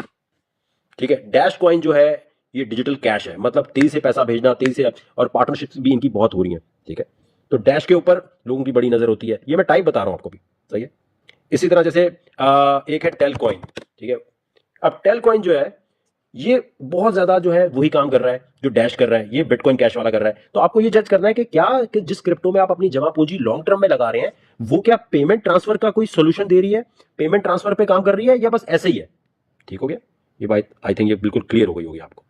ठीक है, डैश कॉइन जो है ये डिजिटल कैश है, मतलब तेजी से पैसा भेजना, तेजी से, और पार्टनरशिप्स भी इनकी बहुत हो रही हैं। ठीक है, तो डैश के ऊपर लोगों की बड़ी नजर होती है, ये मैं टाइप बता रहा हूं आपको भी, सही है। इसी तरह जैसे एक है टेल कॉइन। ठीक है, अब टेल कॉइन जो है ये बहुत ज्यादा जो है वही काम कर रहा है जो डैश कर रहा है, ये बिटकॉइन कैश वाला कर रहा है। तो आपको ये जज करना है कि क्या कि जिस क्रिप्टो में आप अपनी जमा पूंजी लॉन्ग टर्म में लगा रहे हैं वो क्या पेमेंट ट्रांसफर का कोई सोल्यूशन दे रही है, पेमेंट ट्रांसफर पे काम कर रही है, या बस ऐसे ही है। ठीक हो गया ये बात, आई थिंक ये बिल्कुल क्लियर हो गई होगी आपको।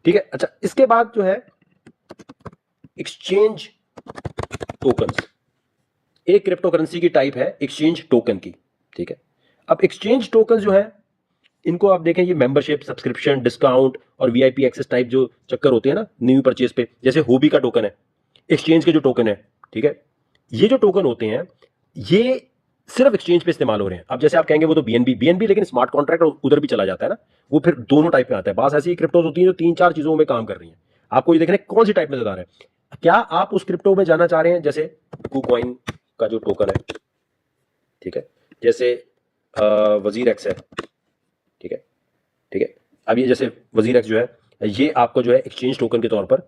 ठीक है, अच्छा, इसके बाद जो है एक्सचेंज टोकन्स, एक क्रिप्टो करेंसी की टाइप है एक्सचेंज टोकन की। ठीक है, अब एक्सचेंज टोकन जो है इनको आप देखें, ये मेंबरशिप, सब्सक्रिप्शन, डिस्काउंट और वीआईपी एक्सेस टाइप जो चक्कर होते हैं ना न्यू परचेज पे, जैसे होबी का टोकन है, एक्सचेंज के जो टोकन है। ठीक है, ये जो टोकन होते हैं ये सिर्फ एक्सचेंज पे इस्तेमाल हो रहे हैं। अब जैसे आप कहेंगे वो तो बीएनबी, लेकिन स्मार्ट कॉन्ट्रैक्ट उधर भी चला जाता है ना, वो फिर दोनों टाइप में आता है। बास ऐसी क्रिप्टोज होती है जो 3-4 चीजों में काम कर रही है। आपको ये देखना है कौन सी टाइप में ज्यादा है। क्या आप उस क्रिप्टो में जाना चाह रहे हैं, जैसे कुकॉइन का जो टोकन है, ठीक है, जैसे वजीर एक्स है। ठीक है, ठीक है, अब ये जैसे वजीर एक्स जो है ये आपको जो है एक्सचेंज टोकन के तौर पर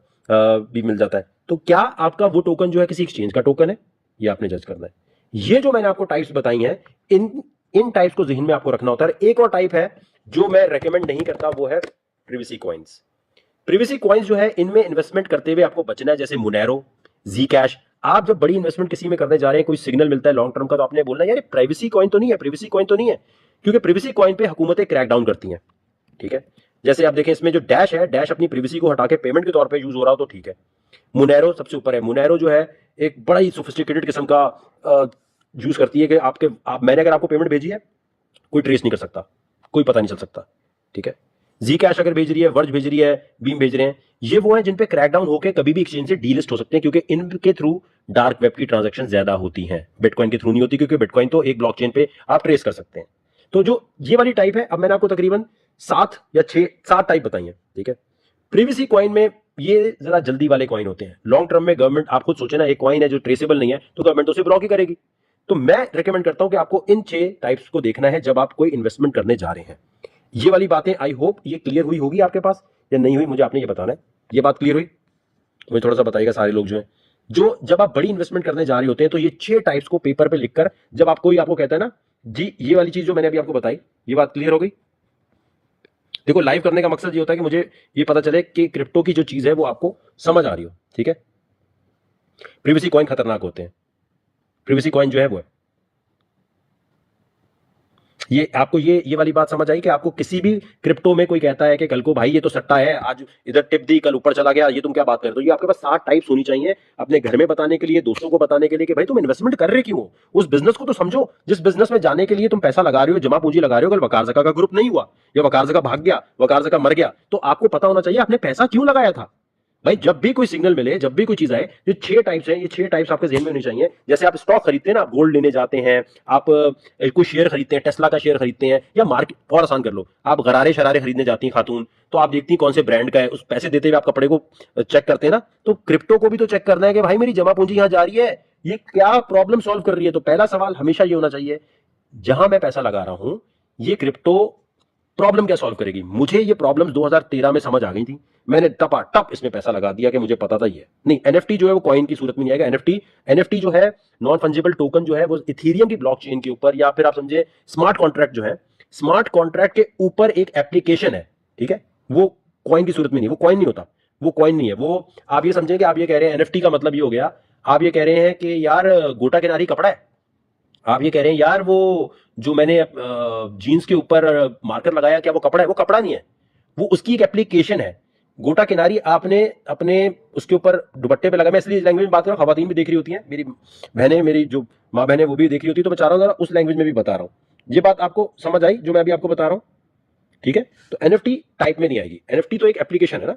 भी मिल जाता है। तो क्या आपका वो टोकन जो है किसी एक्सचेंज का टोकन है, ये आपने जज करना है। ये जो मैंने आपको टाइप्स बताई हैं, इन टाइप्स को जहन में आपको रखना होता है। एक और टाइप है जो मैं रेकमेंड नहीं करता, वो है प्रिवेसी कॉइन्स। प्रिवेसी कॉइन्स जो है इनमें इन्वेस्टमेंट करते हुए आपको बचना है, जैसे मोनेरो, जी कैश। आप जब बड़ी इन्वेस्टमेंट किसी में करने जा रहे हैं, कोई सिग्नल मिलता है लॉन्ग टर्म का, तो आपने बोलना यार प्राइवेसी कॉइन तो नहीं है, प्रिवेसी कॉइन तो नहीं है, क्योंकि प्रिवेसी कॉइन पे हुकूमतें क्रैकडाउन करती हैं। ठीक है, जैसे आप देखें इसमें जो डैश है, डैश अपनी प्रीवियसी को हटा के पेमेंट के तौर पे यूज हो रहा हो तो ठीक है। मुनेरो सबसे ऊपर है। मुनेरो जो है एक बड़ा ही सोफिस्टिकेटेड किस्म का यूज करती है कि मैंने अगर आपको पेमेंट भेजी है, कोई ट्रेस नहीं कर सकता, कोई पता नहीं चल सकता, ठीक है। जी कैश अगर भेज रही है, वर्ज भेज रही है, बीम भेज रहे हैं, ये वो है जिन पे क्रैकडाउन होकर कभी भी एक्सचेंज से डीलिस्ट हो सकते हैं, क्योंकि इनके थ्रू डार्क वेब की ट्रांजैक्शन ज्यादा होती हैं। बिटकॉइन के थ्रू नहीं होती, क्योंकि बिटकॉइन तो एक ब्लॉकचेन पे आप ट्रेस कर सकते हैं। तो जो ये वाली टाइप है, अब मैंने आपको तकरीबन 7 टाइप बताई है, ठीक है। प्रीवियसी कॉइन में ये जरा जल्दी वाले कॉइन होते हैं। लॉन्ग टर्म में गवर्नमेंट, आप खुद सोचे ना, एक कॉइन है जो ट्रेसेबल नहीं है तो गवर्नमेंट तो उसे ब्लॉक ही करेगी। तो मैं रिकमेंड करता हूं कि आपको इन 6 टाइप्स को देखना है जब आप कोई इन्वेस्टमेंट करने जा रहे हैं। ये वाली बातें आई होप ये क्लियर हुई होगी आपके पास, या नहीं हुई मुझे आपने ये बताना है। ये बात क्लियर हुई? मुझे थोड़ा सा बताइएगा सारे लोग जो है, जो जब आप बड़ी इन्वेस्टमेंट करने जा रहे होते हैं तो ये 6 टाइप्स को पेपर पे लिखकर, जब आप कोई आपको कहता है ना जी ये वाली चीज जो मैंने अभी आपको बताई, ये बात क्लियर हो गई? देखो, लाइव करने का मकसद ये होता है कि मुझे ये पता चले कि क्रिप्टो की जो चीज है वो आपको समझ आ रही हो, ठीक है। प्रीवियसी कॉइन खतरनाक होते हैं। प्रीवियसी कॉइन जो है वो है, ये आपको ये वाली बात समझ आई कि आपको किसी भी क्रिप्टो में कोई कहता है कि कल को भाई ये तो सट्टा है, आज इधर टिप दी कल ऊपर चला गया, ये तुम क्या बात कर रहे हो। ये आपके पास 7 टाइप्स होनी चाहिए अपने घर में बताने के लिए, दोस्तों को बताने के लिए कि भाई तुम इन्वेस्टमेंट कर रहे क्यों हो, उस बिजनेस को तो समझो जिस बिजनेस में जाने के लिए तुम पैसा लगा रहे हो, जमा पूंजी लगा रहे हो। कल वकार ज़का का ग्रुप नहीं हुआ, या वकार ज़का भाग गया, वकार ज़का मर गया, तो आपको पता होना चाहिए आपने पैसा क्यों लगाया था। भाई जब भी कोई सिग्नल मिले, जब भी कोई चीज आए, ये 6 टाइप्स हैं, ये 6 टाइप्स आपके जेहन में होनी चाहिए। जैसे आप स्टॉक खरीदते हैं ना, आप गोल्ड लेने जाते हैं, आप कोई शेयर खरीदते हैं, टेस्ला का शेयर खरीदते हैं, या मार्केट और आसान कर लो, आप गरारे शरारे खरीदने जाती हैं खातून, तो आप देखती हैं कौन से ब्रांड का है, उस पैसे देते हुए आप कपड़े को चेक करते हैं ना। तो क्रिप्टो को भी तो चेक करना है कि भाई मेरी जमा पूंजी यहां जा रही है, ये क्या प्रॉब्लम सॉल्व कर रही है। तो पहला सवाल हमेशा ये होना चाहिए, जहां मैं पैसा लगा रहा हूं ये क्रिप्टो प्रॉब्लम क्या सॉल्व करेगी। मुझे ये प्रॉब्लम्स 2013 में समझ आ गई थी, मैंने टपाटप इसमें पैसा लगा दिया कि मुझे पता था ये नहीं। एनएफटी जो है वो कॉइन की सूरत में नहीं आएगा। एनएफटी जो है, नॉन फंजिबल टोकन जो है, वो इथेरियम की ब्लॉकचेन के ऊपर, या फिर आप समझे स्मार्ट कॉन्ट्रैक्ट जो है, स्मार्ट कॉन्ट्रैक्ट के ऊपर एक एप्लीकेशन है, ठीक है। वो कॉइन की सूरत में नहीं, वो कॉइन नहीं होता, वो कॉइन नहीं है वो। आप ये समझें कि आप ये कह रहे हैं एनएफटी का मतलब ये हो गया, आप ये कह रहे हैं कि यार गोटा किनारी कपड़ा है, आप ये कह रहे हैं यार वो जो मैंने जीन्स के ऊपर मार्कर लगाया क्या वो कपड़ा है, वो कपड़ा नहीं है, वो उसकी एक एप्लीकेशन है। गोटा किनारी आपने अपने उसके ऊपर दुपट्टे पे लगा, मैं इसलिए लैंग्वेज में बात कर रहा हूँ, खवातीन भी देख रही होती हैं, मेरी बहनें, मेरी जो माँ बहनें वो भी देख रही होती है, तो मैं चाह रहा हूँ उस लैंग्वेज में भी बता रहा हूँ। ये बात आपको समझ आई जो मैं अभी आपको बता रहा हूँ, ठीक है। तो एनएफटी टाइप में नहीं आएगी, एनएफटी तो एक एप्लीकेशन है ना,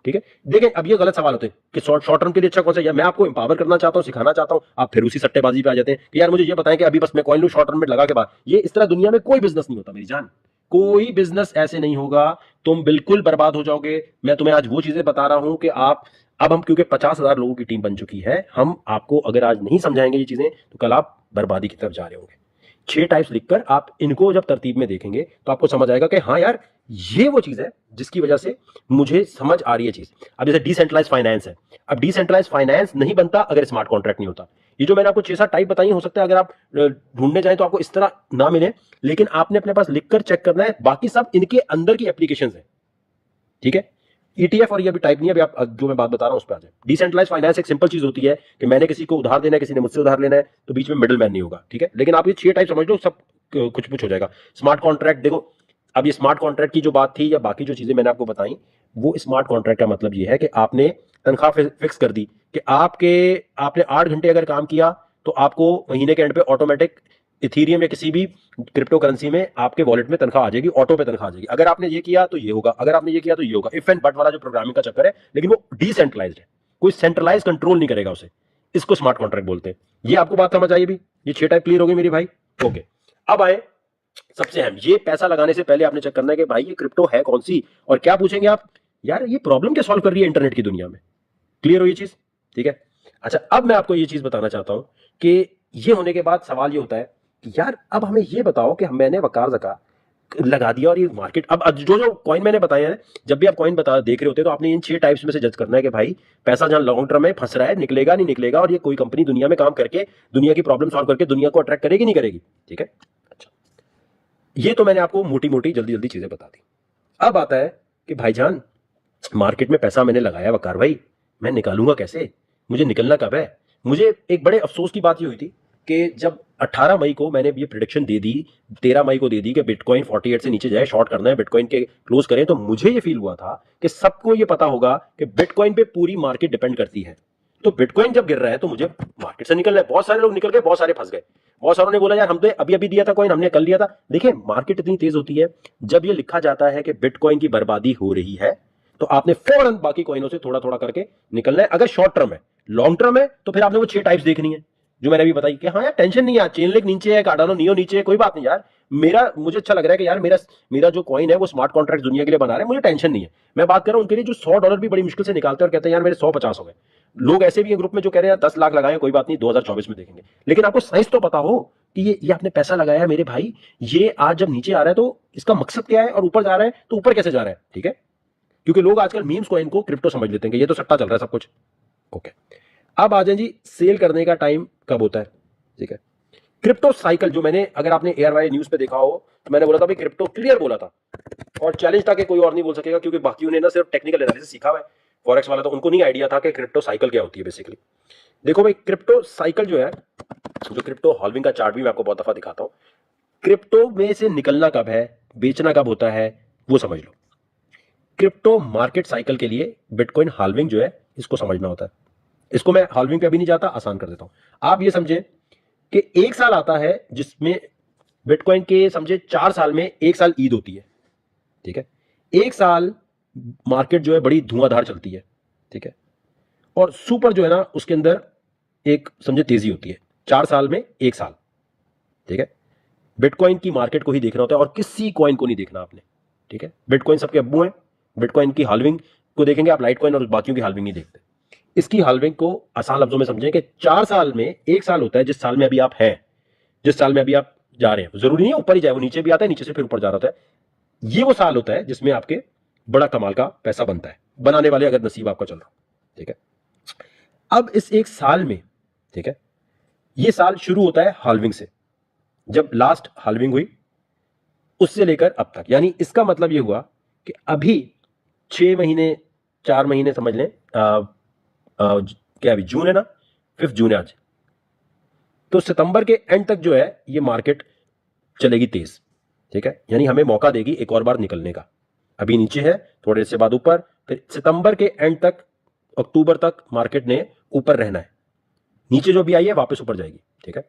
ठीक है। देखें अब ये गलत सवाल होते हैं कि शॉर्ट टर्म के लिए अच्छा कौन सा है। मैं आपको एम्पावर करना चाहता हूं, सिखाना चाहता हूं, आप फिर उसी सट्टेबाजी पे आ जाते हैं कि यार मुझे ये बताएं कि अभी बस मैं कॉइन लूं शॉर्ट टर्म में लगा के बाद। ये इस तरह दुनिया में कोई बिजनेस नहीं होता मेरी जान, कोई बिजनेस ऐसे नहीं होगा, तुम बिल्कुल बर्बाद हो जाओगे। मैं तुम्हें आज वो चीजें बता रहा हूं कि आप, अब हम क्योंकि 50,000 लोगों की टीम बन चुकी है, हम आपको अगर आज नहीं समझाएंगे ये चीजें तो कल आप बर्बादी की तरफ जा रहे होंगे। 6 टाइप्स लिखकर आप इनको जब तरतीब में देखेंगे तो आपको समझ आएगा कि हाँ यार ये वो चीज है जिसकी वजह से मुझे समझ आ रही है चीज। अब जैसे डिसेंट्रलाइज फाइनेंस है, अब डिसेंट्रलाइज फाइनेंस नहीं बनता अगर स्मार्ट कॉन्ट्रैक्ट नहीं होता। ये जो मैंने आपको 6-7 टाइप बताई, हो सकता है अगर आप ढूंढने जाएं तो आपको इस तरह ना मिले, लेकिन आपने अपने पास लिखकर चेक करना है, बाकी सब इनके अंदर की एप्लीकेशंस है, ठीक है। ईटीएफ और ये अभी टाइप नहीं है, अभी आप जो मैं बात बता रहा हूं उस पर आ जाए। डिसेंट्रलाइज फाइनेंस एक सिंपल चीज होती है कि मैंने किसी को उधार देना है, किसी ने मुझसे उधार लेना है, तो बीच में मिडिल मैन नहीं होगा, ठीक है। लेकिन आप ये 6 टाइप समझ लो, सब कुछ कुछ हो जाएगा। स्मार्ट कॉन्ट्रैक्ट देखो, अब ये स्मार्ट कॉन्ट्रैक्ट की जो बात थी या बाकी जो चीजें मैंने आपको बताई, वो स्मार्ट कॉन्ट्रैक्ट का मतलब ये है कि आपने तनख्वाह फिक्स कर दी कि आपने 8 घंटे अगर काम किया तो आपको महीने के एंड पे ऑटोमेटिक इथीरियम या किसी भी क्रिप्टो करेंसी में आपके वॉलेट में तनख्वाह आ जाएगी, ऑटो पे तनख्वाह आ जाएगी। अगर आपने ये किया तो ये होगा, अगर आपने ये किया तो ये होगा। इफ एंड बट वाला जो प्रोग्रामिंग का चक्कर है, लेकिन वो डिसेंट्रलाइज्ड है, कोई सेंट्रलाइज कंट्रोल नहीं करेगा उसे, इसको स्मार्ट कॉन्ट्रैक्ट बोलते हैं। ये आपको बात समझ आई भी? ये 6 टाइप क्लियर हो गई मेरी भाई? ओके। अब आए सबसे अहम, ये पैसा लगाने से पहले आपने चेक करना है कि भाई ये क्रिप्टो है कौन सी, और क्या पूछेंगे आप, यार ये प्रॉब्लम क्या सॉल्व कर रही है इंटरनेट की दुनिया में। क्लियर हो ये चीज? ठीक है। अच्छा, अब मैं आपको ये चीज बताना चाहता हूं कि ये होने के बाद सवाल ये होता है कि यार अब हमें ये बताओ कि मैंने वकार ज़का लगा दिया और ये मार्केट, अब जो जो कॉइन मैंने बताए हैं, जब भी आप कॉइन देख रहे होते हैं तो आपने इन 6 टाइप्स में से जज करना है कि भाई पैसा जहां लॉन्ग टर्म में फंस रहा है, निकलेगा नहीं निकलेगा, और ये कोई कंपनी दुनिया में काम करके दुनिया की प्रॉब्लम सॉल्व करके दुनिया को अट्रैक्ट करेगी नहीं करेगी, ठीक है। अच्छा, ये तो मैंने आपको मोटी मोटी जल्दी जल्दी चीजें बता दी। अब आता है कि भाईजान मार्केट में पैसा मैंने लगाया वकार भाई, मैं निकालूंगा कैसे, मुझे निकलना कब है। मुझे एक बड़े अफसोस की बात ये हुई थी कि जब 18 मई को मैंने ये प्रिडिक्शन दे दी, 13 मई को दे दी कि बिटकॉइन 48 से नीचे जाए, शॉर्ट करना है, बिटकॉइन के क्लोज करें, तो मुझे ये फील हुआ था कि सबको ये पता होगा कि बिटकॉइन पे पूरी मार्केट डिपेंड करती है। तो बिटकॉइन जब गिर रहा है तो मुझे मार्केट से निकलना है। बहुत सारे लोग निकल गए, बहुत सारे फंस गए। बहुत सारों ने बोला यार हम तो अभी अभी दिया था कॉइन, हमने कल लिया था। देखिए मार्केट इतनी तेज होती है, जब ये लिखा जाता है कि बिटकॉइन की बर्बादी हो रही है तो आपने फौरन बाकी कॉइनों से थोड़ा थोड़ा करके निकलना है। अगर शॉर्ट टर्म है, लॉन्ग टर्म है तो फिर आपने वो 6 टाइप्स देखनी है जो मैंने अभी बताई कि हाँ यार टेंशन नहीं है, चेन लिंक नीचे है, कार्डानो नियो नीचे है, कोई बात नहीं यार। मुझे अच्छा लग रहा है कि यार मेरा जो कॉइन है वो स्मार्ट कॉन्ट्रैक्ट दुनिया के लिए बना रहे हैं, मुझे टेंशन नहीं है। मैं बात कर रहा हूं उनके लिए जो $100 भी बड़ी मुश्किल से निकालते हैं और कहते हैं यार मेरे 150 हो गए। लोग ऐसे भी हैं ग्रुप में जो कह रहे हैं 10 लाख लगाए, कोई बात नहीं 2024 में देखेंगे। लेकिन आपको साइंस तो पता हो कि ये आपने पैसा लगाया है मेरे भाई, ये आज जब नीचे आ रहा है तो इसका मकसद क्या है, और ऊपर जा रहा है तो ऊपर कैसे जा रहा है। ठीक है, क्योंकि लोग आजकल मीम्स कॉइन को क्रिप्टो समझ लेते हैं कि ये तो सट्टा चल रहा है सब कुछ। ओके, अब आ जाए जी सेल करने का टाइम कब होता है। ठीक है, क्रिप्टो साइकिल जो मैंने, अगर आपने एयरवाई न्यूज पे देखा हो तो मैंने बोला था भाई क्रिप्टो क्लियर बोला था, और चैलेंज था कि कोई और नहीं बोल सकेगा, क्योंकि बाकी ने ना सिर्फ टेक्निकल एनालिसिस सीखा हुआ है, फॉरेक्स वाला, तो उनको नहीं आइडिया था कि क्रिप्टो साइकिल क्या होती है बेसिकली। देखो भाई क्रिप्टो साइकिल जो है, जो क्रिप्टो हॉल्विंग का चार्ट भी मैं आपको बहुत दफा दिखाता हूं, क्रिप्टो में से निकलना कब है, बेचना कब होता है, वो समझ लो। क्रिप्टो मार्केट साइकिल के लिए बिटकॉइन हाल्विंग जो है इसको समझना होता है। इसको मैं हाल्विंग पे अभी नहीं जाता, आसान कर देता हूं। आप ये समझे कि एक साल आता है जिसमें बिटकॉइन के, समझे 4 साल में एक साल ईद होती है। ठीक है, एक साल मार्केट जो है बड़ी धुआंधार चलती है। ठीक है, और सुपर जो है ना उसके अंदर एक समझे तेजी होती है। 4 साल में एक साल। ठीक है, बिटकॉइन की मार्केट को ही देखना होता है और किसी कॉइन को नहीं देखना आपने। ठीक है, बिटकॉइन सबके अब्बू हैं, बिटकॉइन की हाल्विंग को देखेंगे आप, लाइट कॉइन और बाकियों की हाल्विंग नहीं देखते। इसकी हाल्विंग को आसान लफ्जों में समझें कि 4 साल में एक साल होता है, जिस साल में अभी आप हैं, जिस साल में अभी आप जा रहे हैं, जरूरी नहीं है ऊपर ही जाए, वो नीचे भी आता है, नीचे से फिर ऊपर जा रहा है। ये वो साल होता है जिसमें आपके बड़ा कमाल का पैसा बनता है, बनाने वाले अगर नसीब आपका चल रहा। ठीक है, अब इस एक साल में, ठीक है, ये साल शुरू होता है हाल्विंग से, जब लास्ट हाल्विंग हुई उससे लेकर अब तक। यानी इसका मतलब ये हुआ कि अभी 6 महीने, 4 महीने समझ लें, क्या अभी जून है ना, 5 जून है आज, तो सितंबर के एंड तक जो है ये मार्केट चलेगी तेज। ठीक है, यानी हमें मौका देगी एक और बार निकलने का। अभी नीचे है, थोड़े से बाद ऊपर, फिर सितंबर के एंड तक, अक्टूबर तक मार्केट ने ऊपर रहना है। नीचे जो भी आई है वापस ऊपर जाएगी। ठीक है,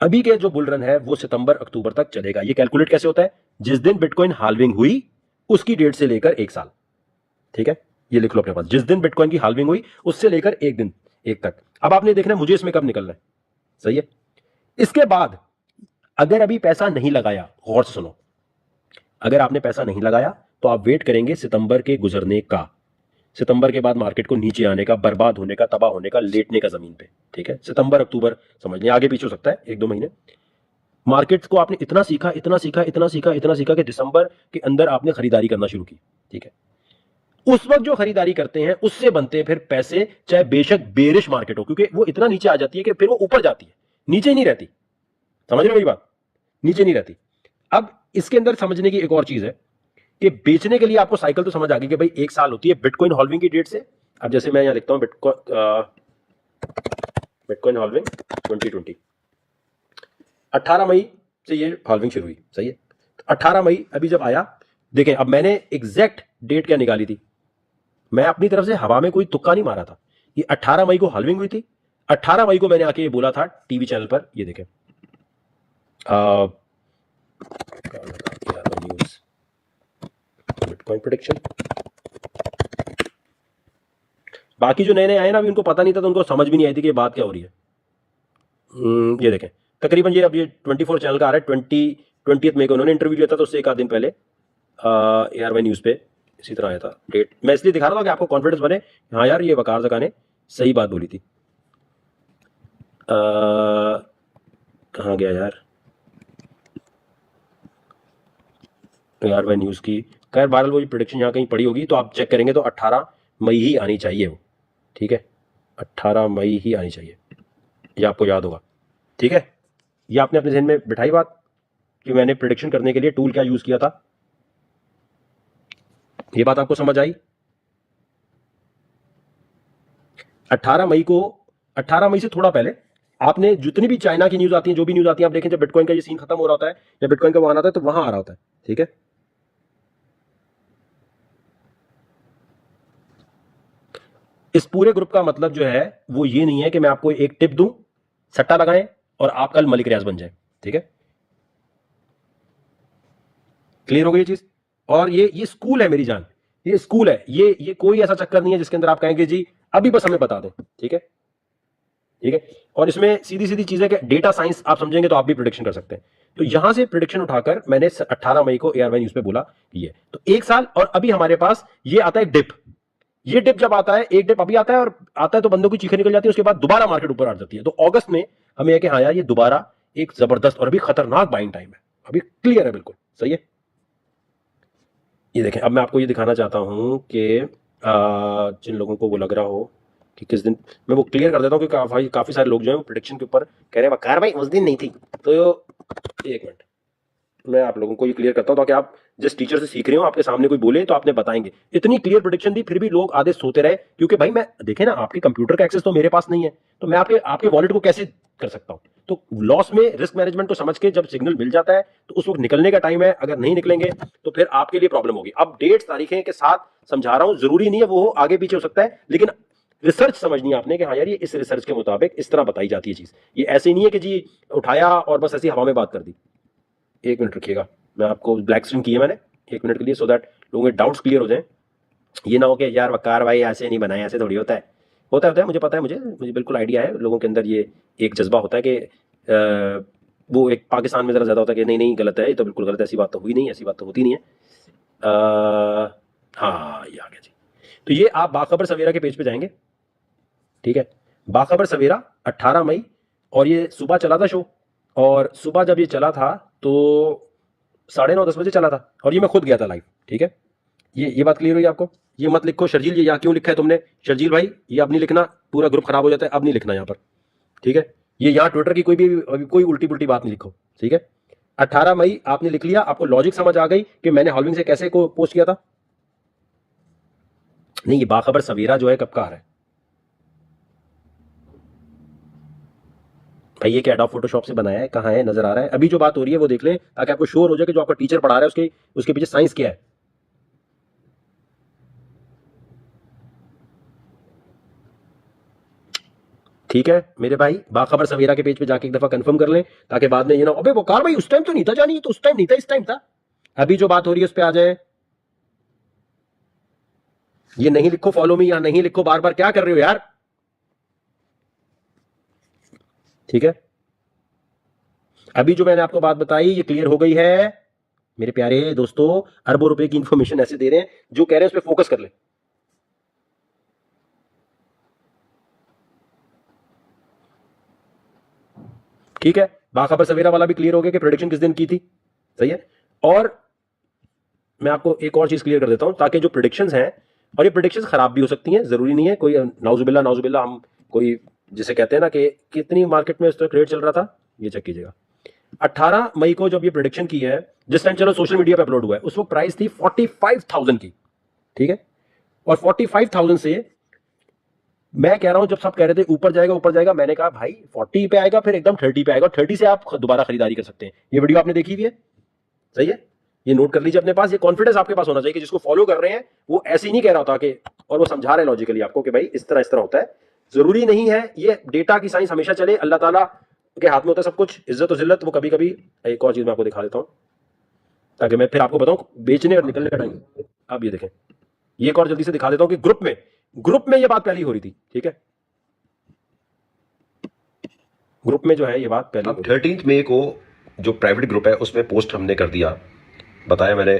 अभी के जो बुल रन है वो सितंबर अक्टूबर तक चलेगा। ये कैलकुलेट कैसे होता है, जिस दिन बिटकॉइन हाल्विंग हुई उसकी डेट से लेकर एक साल। ठीक है, ये लिख लो अपने पास, जिस दिन बिटकॉइन की हाल्विंग हुई उससे लेकर एक दिन, एक तक। अब आपने देखना है मुझे इसमें कब निकलना है। सही है, इसके बाद अगर अभी पैसा नहीं लगाया, गौर से सुनो, अगर आपने पैसा नहीं लगाया तो आप वेट करेंगे सितंबर के गुजरने का, सितंबर के बाद मार्केट को नीचे आने का, बर्बाद होने का, तबाह होने का, लेटने का जमीन पे। ठीक है, सितंबर अक्टूबर समझ लें, आगे पीछे हो सकता है 1-2 महीने। मार्केट को आपने इतना सीखा, इतना सीखा, इतना सीखा, इतना सीखा कि दिसंबर के अंदर आपने खरीदारी करना शुरू की। ठीक है, उस वक्त जो खरीदारी करते हैं उससे बनते हैं फिर पैसे, चाहे बेशक बेरिश मार्केट हो, क्योंकि वो इतना नीचे आ जाती है कि फिर वो ऊपर जाती है, नीचे ही नहीं रहती। समझ रहे हो मेरी बात, नीचे नहीं रहती। अब इसके अंदर समझने की एक और चीज है कि बेचने के लिए आपको साइकिल तो समझ आ गई कि भाई एक साल होती है बिटकॉइन हॉल्विंग की डेट से। अब जैसे मैं यहां लिखता हूं बिटकॉइन हॉल्विंग 2020, 18 मई से ये हॉल्विंग शुरू हुई। सही है, तो 18 मई अभी जब आया, देखें अब मैंने एग्जैक्ट डेट क्या निकाली थी, मैं अपनी तरफ से हवा में कोई तुक्का नहीं मारा था। ये 18 मई को हॉल्विंग हुई थी, 18 मई को मैंने आके ये बोला था टीवी चैनल पर, ये देखें न्यूज बिटकॉइन प्रेडिक्शन। बाकी जो नए नए आए ना, अभी उनको पता नहीं था, तो उनको समझ भी नहीं आई थी कि ये बात क्या हो रही है। ये देखें तकरीबन ये अब ये 24 चैनल का आ रहा है, 20 मई को उन्होंने इंटरव्यू लिया था, तो उससे एक आध दिन पहले ARY न्यूज पे इसी तरह आया था डेट। मैं इसलिए दिखा रहा था कि आपको कॉन्फिडेंस बने, हाँ यार ये वकार ज़का ने सही बात बोली थी। कहाँ गया यार ARY न्यूज की, खैर बहरहाल वो प्रेडिक्शन यहाँ कहीं पड़ी होगी, तो आप चेक करेंगे तो 18 मई ही आनी चाहिए वो। ठीक है, 18 मई ही आनी चाहिए, ये आपको याद होगा। ठीक है, ये आपने अपने जहन में बिठाई बात कि मैंने प्रिडिक्शन करने के लिए टूल क्या यूज किया था, ये बात आपको समझ आई। 18 मई को, 18 मई से थोड़ा पहले आपने जितनी भी चाइना की न्यूज आती है, जो भी न्यूज आती है, आप देखें जब बिटकॉइन का ये सीन खत्म हो रहा होता है या बिटकॉइन का वहां आता है तो वहां आ रहा होता है। ठीक है, इस पूरे ग्रुप का मतलब जो है वो ये नहीं है कि मैं आपको एक टिप दूं, सट्टा लगाएं और आप कल मलिक रियाज बन जाए। ठीक है, क्लियर हो गई ये चीज। और ये स्कूल है मेरी जान, ये स्कूल है, ये कोई ऐसा चक्कर नहीं है जिसके अंदर आप कहेंगे जी अभी बस हमें बता दें। ठीक है, ठीक है। और इसमें सीधी सीधी चीजें कि डेटा साइंस आप समझेंगे तो आप भी प्रिडिक्शन कर सकते हैं। तो यहां से प्रिडिक्शन उठाकर मैंने 18 मई को एआरवाई न्यूज पे बोला ये तो एक साल, और अभी हमारे पास ये आता है डिप। ये डिप जब आता है, एक डिप अभी आता है और आता है तो बंदों की चीखें निकल जाती है, उसके बाद दोबारा मार्केट ऊपर आ जाती है। तो अगस्त में हमें है कि हाँ यार ये दोबारा एक जबरदस्त और अभी खतरनाक बाइंग टाइम है, अभी क्लियर है, बिल्कुल सही है। ये देखें, अब मैं आपको ये दिखाना चाहता हूं कि जिन लोगों को वो लग रहा हो कि किस दिन, मैं वो क्लियर कर देता हूँ कि काफी सारे लोग जो है वो प्रिडिक्शन के ऊपर कह रहे हैं वकार भाई उस दिन नहीं थी। तो एक मिनट, मैं आप लोगों को ये क्लियर करता हूं ताकि आप जिस टीचर से सीख रहे हो आपके सामने कोई बोले तो आपने बताएंगे। इतनी क्लियर प्रोडिक्शन दी फिर भी लोग आधे सोते रहे, क्योंकि भाई मैं देखे ना आपके कंप्यूटर का एक्सेस तो मेरे पास नहीं है, तो मैं आपके आपके वॉलेट को कैसे कर सकता हूं। तो लॉस में रिस्क मैनेजमेंट को समझ के जब सिग्नल मिल जाता है तो उस वक्त निकलने का टाइम है, अगर नहीं निकलेंगे तो फिर आपके लिए प्रॉब्लम होगी। अब डेट्स तारीखें के साथ समझा रहा हूं, जरूरी नहीं है वो आगे पीछे हो सकता है, लेकिन रिसर्च समझनी है आपने कि हाँ यार ये इस रिसर्च के मुताबिक इस तरह बताई जाती है चीज। ये ऐसे नहीं है कि जी उठाया और बस ऐसी हवा में बात कर दी। एक मिनट रखिएगा, मैं आपको ब्लैक स्क्रीन की है मैंने 1 मिनट के लिए, सो दैट लोगों के डाउट्स क्लियर हो जाए। ये ना हो कि यार वकार भाई ऐसे नहीं बनाए, ऐसे थोड़ी होता है। होता है, मुझे पता है, मुझे बिल्कुल आइडिया है। लोगों के अंदर ये एक जज्बा होता है कि वो एक पाकिस्तान में ज़रा ज़्यादा होता है कि नहीं नहीं गलत है, ये तो बिल्कुल गलत है, ऐसी बात तो हुई नहीं, ऐसी बात तो होती नहीं है। हाँ ये आ गया जी। तो ये आप बाखबर सवेरा के पेज पे जाएंगे। ठीक है, बाखबर सवेरा 18 मई, और ये सुबह चला था शो, और सुबह जब ये चला था तो 9:30-10 बजे चला था, और ये मैं खुद गया था लाइव। ठीक है, ये बात क्लियर हुई आपको। ये मत लिखो शर्जील, ये यहाँ क्यों लिखा है तुमने शर्जील भाई, ये अब नहीं लिखना, पूरा ग्रुप खराब हो जाता है, अब नहीं लिखना यहाँ पर। ठीक है, ये यहाँ ट्विटर की कोई उल्टी पुल्टी बात नहीं लिखो। ठीक है, 18 मई आपने लिख लिया, आपको लॉजिक समझ आ गई कि मैंने हॉलविंग से कैसे को पोस्ट किया था। नहीं, ये बाखबर सवेरा जो है कब का आ रहा है भाई, ये क्या एडोब फोटोशॉप से बनाया है, कहाँ है, नजर आ रहा है? अभी जो बात हो रही है वो देख लें ताकि आपको श्योर हो जाए कि जो आपका टीचर पढ़ा रहा है उसके उसके पीछे साइंस क्या है। ठीक है मेरे भाई, बाखबर सवेरा के पेज पे जाके एक दफा कंफर्म कर लें ताकि बाद में ये ना अबे वकार भाई उस टाइम तो नहीं था जानी, तो उस टाइम नहीं था, इस टाइम था। अभी जो बात हो रही है उस पर आ जाए। ये नहीं लिखो फॉलो मी, या नहीं लिखो बार बार, क्या कर रहे हो यार। ठीक है, अभी जो मैंने आपको बात बताई ये क्लियर हो गई है मेरे प्यारे दोस्तों। अरबों रुपए की इंफॉर्मेशन ऐसे दे रहे हैं, जो कह रहे हैं उस पर फोकस कर ले। ठीक है, बाखबर सवेरा वाला भी क्लियर हो गया कि प्रेडिक्शन किस दिन की थी। सही है, और मैं आपको एक और चीज क्लियर कर देता हूं ताकि जो प्रिडिक्शंस हैं, और ये प्रिडिक्शंस खराब भी हो सकती हैं, जरूरी नहीं है कोई नाउजुबिल्ला नाउजुबिल्ला हम कोई जिसे कहते हैं ना कि कितनी मार्केट में इस तरह ट्रेड चल रहा था, ये चेक कीजिएगा। 18 मई को जब ये प्रिडिक्शन की है, जिस टाइम चलो सोशल मीडिया पे अपलोड हुआ है, उस वक्त प्राइस थी 45,000 की। ठीक है, और 45,000 से मैं कह रहा हूं, जब सब कह रहे थे ऊपर जाएगा ऊपर जाएगा, मैंने कहा भाई 40 पे आएगा, फिर एकदम 30 पे आएगा, 30 से आप दोबारा खरीदारी कर सकते हैं। ये वीडियो आपने देखी हुई है, सही है, ये नोट कर लीजिए अपने पास। ये कॉन्फिडेंस आपके पास होना चाहिए कि जिसको फॉलो कर रहे हैं वो ऐसे ही नहीं कह रहा होता कि, और वो समझा रहे हैं लॉजिकली आपको कि भाई इस तरह होता है। जरूरी नहीं है, ये डेटा की साइंस हमेशा चले, अल्लाह ताला के हाथ में होता है सब कुछ। इज्जत और जिल्लत वो कभी कभी, एक और चीज मैं आपको दिखा देता हूं ताकि मैं फिर आपको बताऊं बेचने और निकलने का टाइम। अब ये देखें, ये एक और जल्दी से दिखा देता हूं कि ग्रुप में ये बात पहले हो रही थी। ठीक है, ग्रुप में जो है ये बात पहले। अब 13 मई को जो प्राइवेट ग्रुप है उसमें पोस्ट हमने कर दिया, बताया मैंने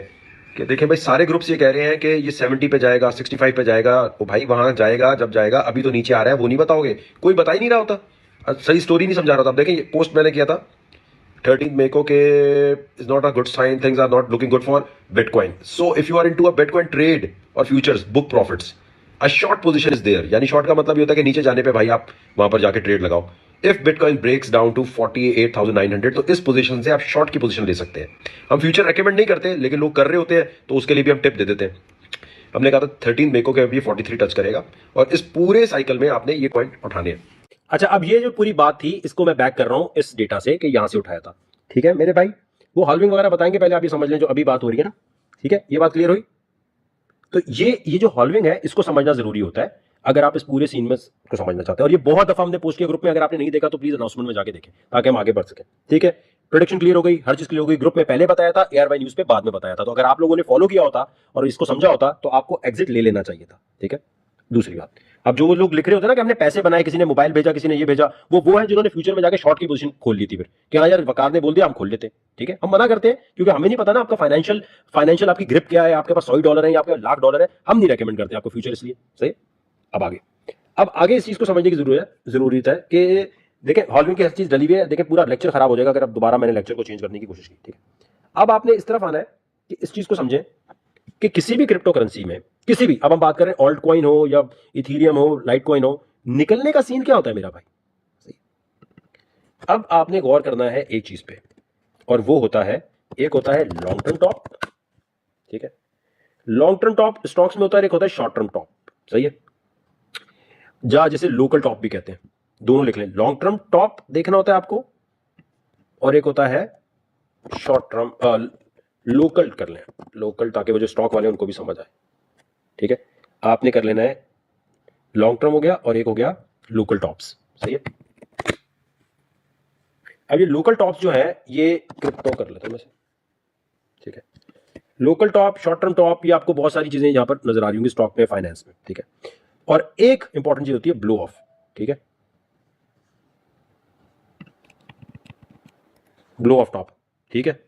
कि देखें भाई सारे ग्रुप्स ये कह रहे हैं कि ये 70 पे जाएगा, 65 पे जाएगा। वो भाई वहां जाएगा जब जाएगा, अभी तो नीचे आ रहा है, वो नहीं बताओगे, कोई बता ही नहीं रहा होता, सही स्टोरी नहीं समझा रहा था। अब देखें ये पोस्ट मैंने किया था 13 मई को के is not a good sign, things are not looking good for bitcoin, so if you are into a bitcoin trade और futures book profits, a short position is there. यानी शॉर्ट का मतलब ये होता है कि नीचे जाने पे भाई आप वहां पर जाके ट्रेड लगाओ। If bitcoin breaks down to 48,900, तो इस पोजीशन से आप शॉर्ट की पोजीशन ले सकते हैं। हम फ्यूचर रेकमेंड नहीं करते, लेकिन लोग कर रहे होते हैं तो उसके लिए भी हम टिप दे देते हैं। हमने कहा था 13 मई को कि अभी 43 टच करेगा, और इस पूरे साइकिल में आपने ये कॉइन उठाने हैं। अच्छा, अब ये जो पूरी बात थी इसको मैं बैक कर रहा हूं इस डेटा से कि यहां से उठाया था। ठीक है मेरे भाई, वो हॉल्विंग वगैरह बताएंगे, पहले आप ये समझ लें जो अभी बात हो रही है ना। ठीक है, ये बात क्लियर हुई। तो ये जो हॉल्विंग है इसको समझना जरूरी होता है अगर आप इस पूरे सीन में को समझना चाहते हैं। और ये बहुत दफा हमने पोस्ट किया ग्रुप में, अगर आपने नहीं देखा तो प्लीज अनाउंसमेंट में जाके देखें ताकि हम आगे बढ़ सकें। ठीक है, प्रोडिक्शन क्लियर हो गई, हर चीज क्लियर हो गई। ग्रुप में पहले बताया था, एआरवाई न्यूज पे बाद में बताया था। तो अगर आप लोगों ने फॉलो किया होता और इसको समझा होता तो आपको एग्जिट ले लेना चाहिए था। ठीक है, दूसरी बात, अब जो लोग लिख रहे होते हैं ना कि हमने पैसे बनाए, किसी ने मोबाइल भेजा, किसी ने ये भेजा, वो है जिन्होंने फ्यूचर में जाके शॉर्ट की पोजीशन खोल ली थी फिर कि हाँ यार वकार ने बोल दिया हम खोल लेते हैं। ठीक है, हम मना करते हैं क्योंकि हमें नहीं पता ना आपका फाइनेंशियल आपकी ग्रिप क्या है, आपके पास $100 है या आपके $1,00,000 है, हम नहीं रेकमेंड करते आपको फ्यूचर, इसलिए सही। अब आगे इस चीज को समझने की जरूरत है कि देखें हॉल्विंग की हर चीज डली हुई है। देखें पूरा लेक्चर खराब हो जाएगा अगर अब दोबारा मैंने लेक्चर को चेंज करने की कोशिश की। ठीक है, अब आपने इस तरफ आना है कि इस चीज को समझें कि किसी भी क्रिप्टो करेंसी में, किसी भी, अब हम बात करें ऑल्ट कॉइन हो या इथीरियम हो, लाइट कॉइन हो, निकलने का सीन क्या होता है मेरा भाई। सही। अब आपने गौर करना है एक चीज पे, और वो होता है, एक होता है लॉन्ग टर्म टॉप। ठीक है, लॉन्ग टर्म टॉप स्टॉक्स में होता है, एक होता है शॉर्ट टर्म टॉप। सही है, जैसे लोकल टॉप भी कहते हैं, दोनों लिख लें। लॉन्ग टर्म टॉप देखना होता है आपको, और एक होता है शॉर्ट टर्म लोकल कर लें, लोकल, ताकि वो जो स्टॉक वाले उनको भी समझ आए। ठीक है, आपने कर लेना है लॉन्ग टर्म हो गया और एक हो गया लोकल टॉप्स। सही है, अब ये लोकल टॉप्स जो है ये क्रिप्टो कर लेते हैं मैं से। ठीक है, local top, short term top, ये आपको बहुत सारी चीजें यहां पर नजर आ रही होंगी स्टॉक में, फाइनेंस में। ठीक है, और एक इंपॉर्टेंट चीज होती है ब्लो ऑफ। ठीक है, ब्लो ऑफ टॉप। ठीक है,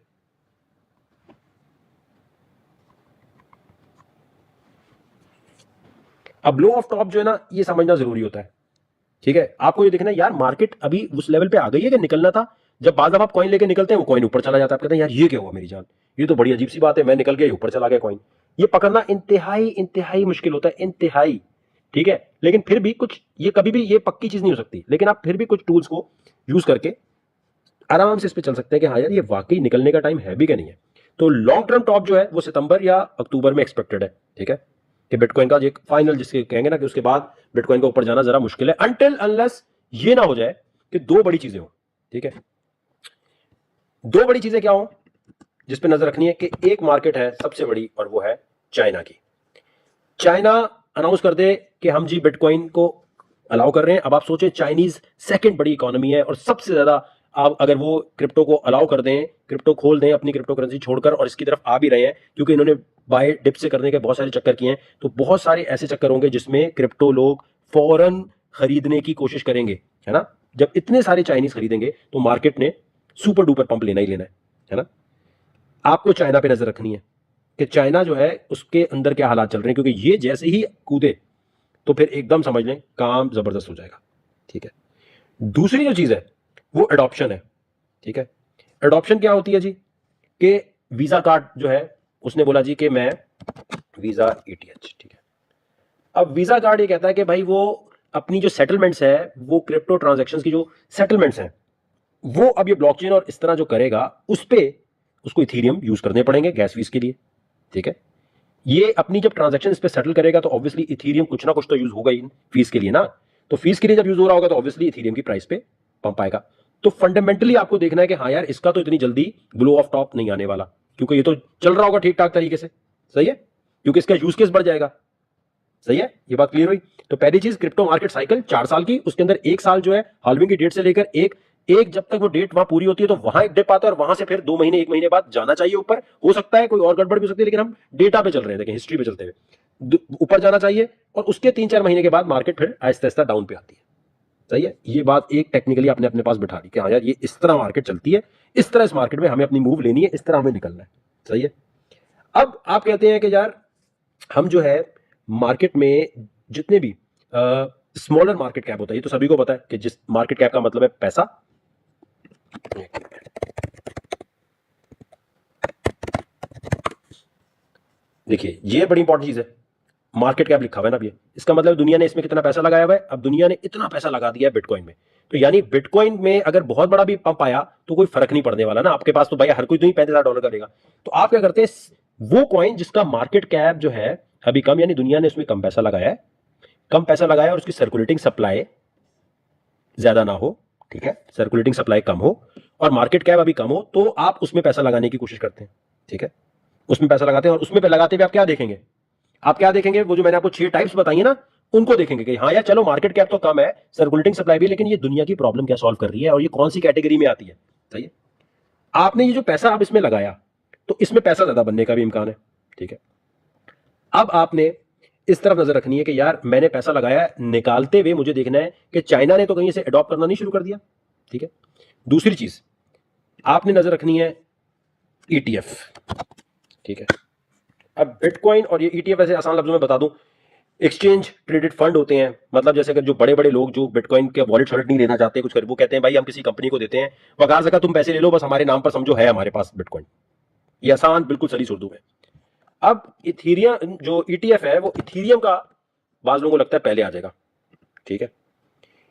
अब ब्लो ऑफ टॉप जो है ना ये समझना जरूरी होता है। ठीक है, आपको ये देखना है यार मार्केट अभी उस लेवल पे आ गई है कि निकलना था। जब बाद आप कॉइन लेके निकलते हैं वो कॉइन ऊपर चला जाता है, आप कहते हैं यार ये क्या हुआ मेरी जान, ये तो बड़ी अजीब सी बात है, मैं निकल गया ऊपर चला गया कॉइन। ये पकड़ना इंतहाई इंतहाई मुश्किल होता है, इंतहाई। ठीक है, लेकिन फिर भी कुछ, ये कभी भी ये पक्की चीज नहीं हो सकती, लेकिन आप फिर भी कुछ टूल्स को यूज करके आराम से इस पे चल सकते हैं कि हाँ यार ये वाकई निकलने का टाइम है भी क्या नहीं है। तो लॉन्ग टर्म टॉप जो है वो सितंबर या अक्टूबर में एक्सपेक्टेड है। ठीक है, कि बिटकॉइन का एक फाइनल जिसके कहेंगे ना कि उसके बाद बिटकॉइन का ऊपर जाना जरा मुश्किल है, अनटिल अनलेस ये ना हो जाए कि दो बड़ी चीजें हो। ठीक है, दो बड़ी चीजें क्या हो जिस पे नजर रखनी है कि एक मार्केट है सबसे बड़ी और वो है चाइना की। चाइना अनाउंस कर दे कि हम जी बिटकॉइन को अलाउ कर रहे हैं। अब आप सोचें चाइनीज सेकंड बड़ी इकोनॉमी है और सबसे ज्यादा, आप अगर वो क्रिप्टो को अलाउ कर दें, क्रिप्टो खोल दें अपनी क्रिप्टो करेंसी छोड़कर, और इसकी तरफ आ भी रहे हैं क्योंकि इन्होंने बाय डिप से करने के बहुत सारे चक्कर किए हैं, तो बहुत सारे ऐसे चक्कर होंगे जिसमें क्रिप्टो लोग फौरन खरीदने की कोशिश करेंगे, है ना। जब इतने सारे चाइनीज खरीदेंगे तो मार्केट ने सुपर डुपर पंप लेना ही लेना है ना। आपको चाइना पे नजर रखनी है कि चाइना जो है उसके अंदर क्या हालात चल रहे हैं, क्योंकि ये जैसे ही कूदे तो फिर एकदम समझ लें काम जबरदस्त हो जाएगा। ठीक है, दूसरी जो चीज है वो एडॉप्शन है। ठीक है, एडॉप्शन क्या होती है जी, कि वीजा कार्ड जो है उसने बोला जी कि मैं वीजा ETH। ठीक है, अब वीजा कार्ड ये कहता है कि भाई वो अपनी जो सेटलमेंट्स है, वो क्रिप्टो ट्रांजैक्शंस की जो सेटलमेंट्स हैं, वो अब ये ब्लॉकचेन और इस तरह जो करेगा उस पे उसको इथीरियम यूज करने पड़ेंगे गैस फीस के लिए। ठीक है, ये अपनी जब ट्रांजैक्शन इस पे सेटल करेगा तो ऑब्वियसली इथीरियम कुछ ना कुछ तो यूज होगा ही फीस के लिए ना। तो फीस के लिए जब यूज हो रहा होगा तो ऑब्वियसली इथीरियम की प्राइस पे पंप आएगा। तो फंडामेंटली आपको देखना है कि हाँ यार इसका तो इतनी जल्दी ग्लो ऑफ टॉप नहीं आने वाला, क्योंकि ये तो चल रहा होगा ठीक ठाक तरीके से। सही है, क्योंकि इसका यूज केस बढ़ जाएगा। सही है, ये बात क्लियर हुई। तो पहली चीज, क्रिप्टो मार्केट साइकिल 4 साल की, उसके अंदर 1 साल जो है हाल्विंग की डेट से लेकर एक एक जब तक वो डेट वहां पूरी होती है तो वहां एक डिप आता है और वहां से फिर 2 महीने 1 महीने बाद जाना चाहिए ऊपर। हो सकता है कोई और गड़बड़ भी हो सकती है, लेकिन हम डेटा पे चल रहे हैं, देखें हिस्ट्री पे चलते हुए ऊपर जाना चाहिए और उसके 3-4 महीने के बाद मार्केट फिर आहिस्ता आहिस्ता डाउन पे आती है। सही है, ये बात एक टेक्निकली आपने अपने पास बिठा ली कि हाँ यार ये इस तरह मार्केट चलती है, इस तरह इस मार्केट में हमें अपनी मूव लेनी है, इस तरह हमें निकलना है। सही है, अब आप कहते हैं कि यार हम जो है मार्केट में जितने भी स्मॉलर मार्केट कैप होता है, ये तो सभी को पता है कि जिस मार्केट कैप का मतलब है पैसा। देखिए ये बड़ी इंपॉर्टेंट चीज है, मार्केट कैप लिखा हुआ है ना, अभी इसका मतलब दुनिया ने इसमें कितना पैसा लगाया हुआ है। अब दुनिया ने इतना पैसा लगा दिया है बिटकॉइन में, तो यानी बिटकॉइन में अगर बहुत बड़ा भी पंप आया तो कोई फर्क नहीं पड़ने वाला ना। आपके पास तो भाई हर कोई तो नहीं $35,000 का देगा। तो आप क्या करते हैं, वो कॉइन जिसका मार्केट कैप जो है अभी कम, यानी दुनिया ने उसमें कम पैसा लगाया है, कम पैसा लगाया और उसकी सर्कुलेटिंग सप्लाई ज्यादा ना हो, ठीक है, सर्कुलेटिंग सप्लाई कम हो और मार्केट कैप अभी कम हो, तो आप उसमें पैसा लगाने की कोशिश करते हैं, ठीक है, उसमें पैसा लगाते हैं। और उसमें लगाते हुए आप क्या देखेंगे, आप क्या देखेंगे, वो जो मैंने आपको 6 टाइप्स बताई है ना, उनको देखेंगे कि हाँ यार चलो मार्केट कैप तो कम है, सर्कुलेटिंग सप्लाई भी, लेकिन ये दुनिया की प्रॉब्लम क्या सॉल्व कर रही है और ये कौन सी कैटेगरी में आती है। सही है, आपने ये जो पैसा आप इसमें लगाया, तो इसमें पैसा ज्यादा बनने का भी इम्कान है, ठीक है। अब आपने इस तरफ नजर रखनी है कि यार मैंने पैसा लगाया है, निकालते हुए मुझे देखना है कि चाइना ने तो कहीं इसे अडॉप्ट करना नहीं शुरू कर दिया, ठीक है। दूसरी चीज आपने नजर रखनी है ईटीएफ, ठीक है। अब बिटकॉइन और ये ईटीएफ ऐसे आसान लफ्जों में बता दूं, एक्सचेंज ट्रेडेड फंड होते हैं। मतलब जैसे अगर जो बड़े बड़े लोग जो बिटकॉइन के वॉलेट शॉलेट नहीं लेना चाहते, कुछ कर, वो कहते हैं भाई हम किसी कंपनी को देते हैं, वकार सका तुम पैसे ले लो, बस हमारे नाम पर समझो है हमारे पास बिटकॉइन। ये आसान बिल्कुल सही उर्दू में। अब इथीरियम जो ईटीएफ है वो इथीरियम का बाज लोगों को लगता है पहले आ जाएगा, ठीक है।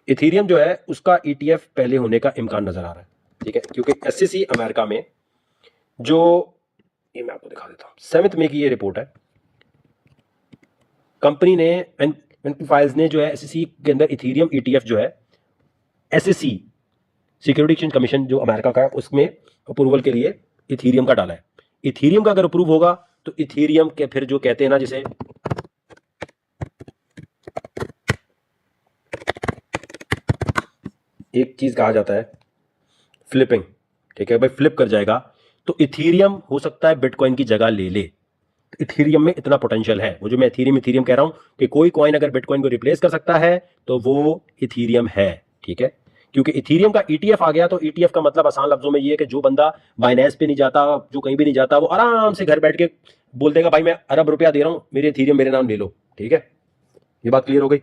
इथीरियम जो है उसका ईटीएफ पहले होने का इम्कान नजर आ रहा है, ठीक है, क्योंकि एससीसी अमेरिका में जो, ये मैं आपको दिखा देता हूं, 7 मई की ये रिपोर्ट है, कंपनी ने फाइल्स ने जो है एससीसी के अंदर इथीरियम ईटीएफ जो है, एससीसी सिक्योरिटी एक्सचेंज कमीशन जो अमेरिका का है उसमें अप्रूवल के लिए इथीरियम का डाला है। इथीरियम का अगर अप्रूव होगा तो इथीरियम के फिर जो कहते हैं ना, जिसे एक चीज कहा जाता है फ्लिपिंग, ठीक है भाई, फ्लिप कर जाएगा, तो इथीरियम हो सकता है बिटकॉइन की जगह ले ले। इथीरियम में इतना पोटेंशियल है, वो जो मैं इथीरियम इथीरियम कह रहा हूं कि कोई कॉइन अगर बिटकॉइन को रिप्लेस कर सकता है तो वो इथीरियम है, ठीक है। क्योंकि इथीरियम का ईटीएफ आ गया, तो ईटीएफ का मतलब आसान लफ्जों में ये है कि जो बंदा बाइनेंस पे नहीं जाता, जो कहीं भी नहीं जाता, वो आराम से घर बैठ के बोल देगा भाई मैं अरब रुपया दे रहा हूं, मेरे इथीरियम मेरे नाम ले लो, ठीक है। ये बात क्लियर हो गई।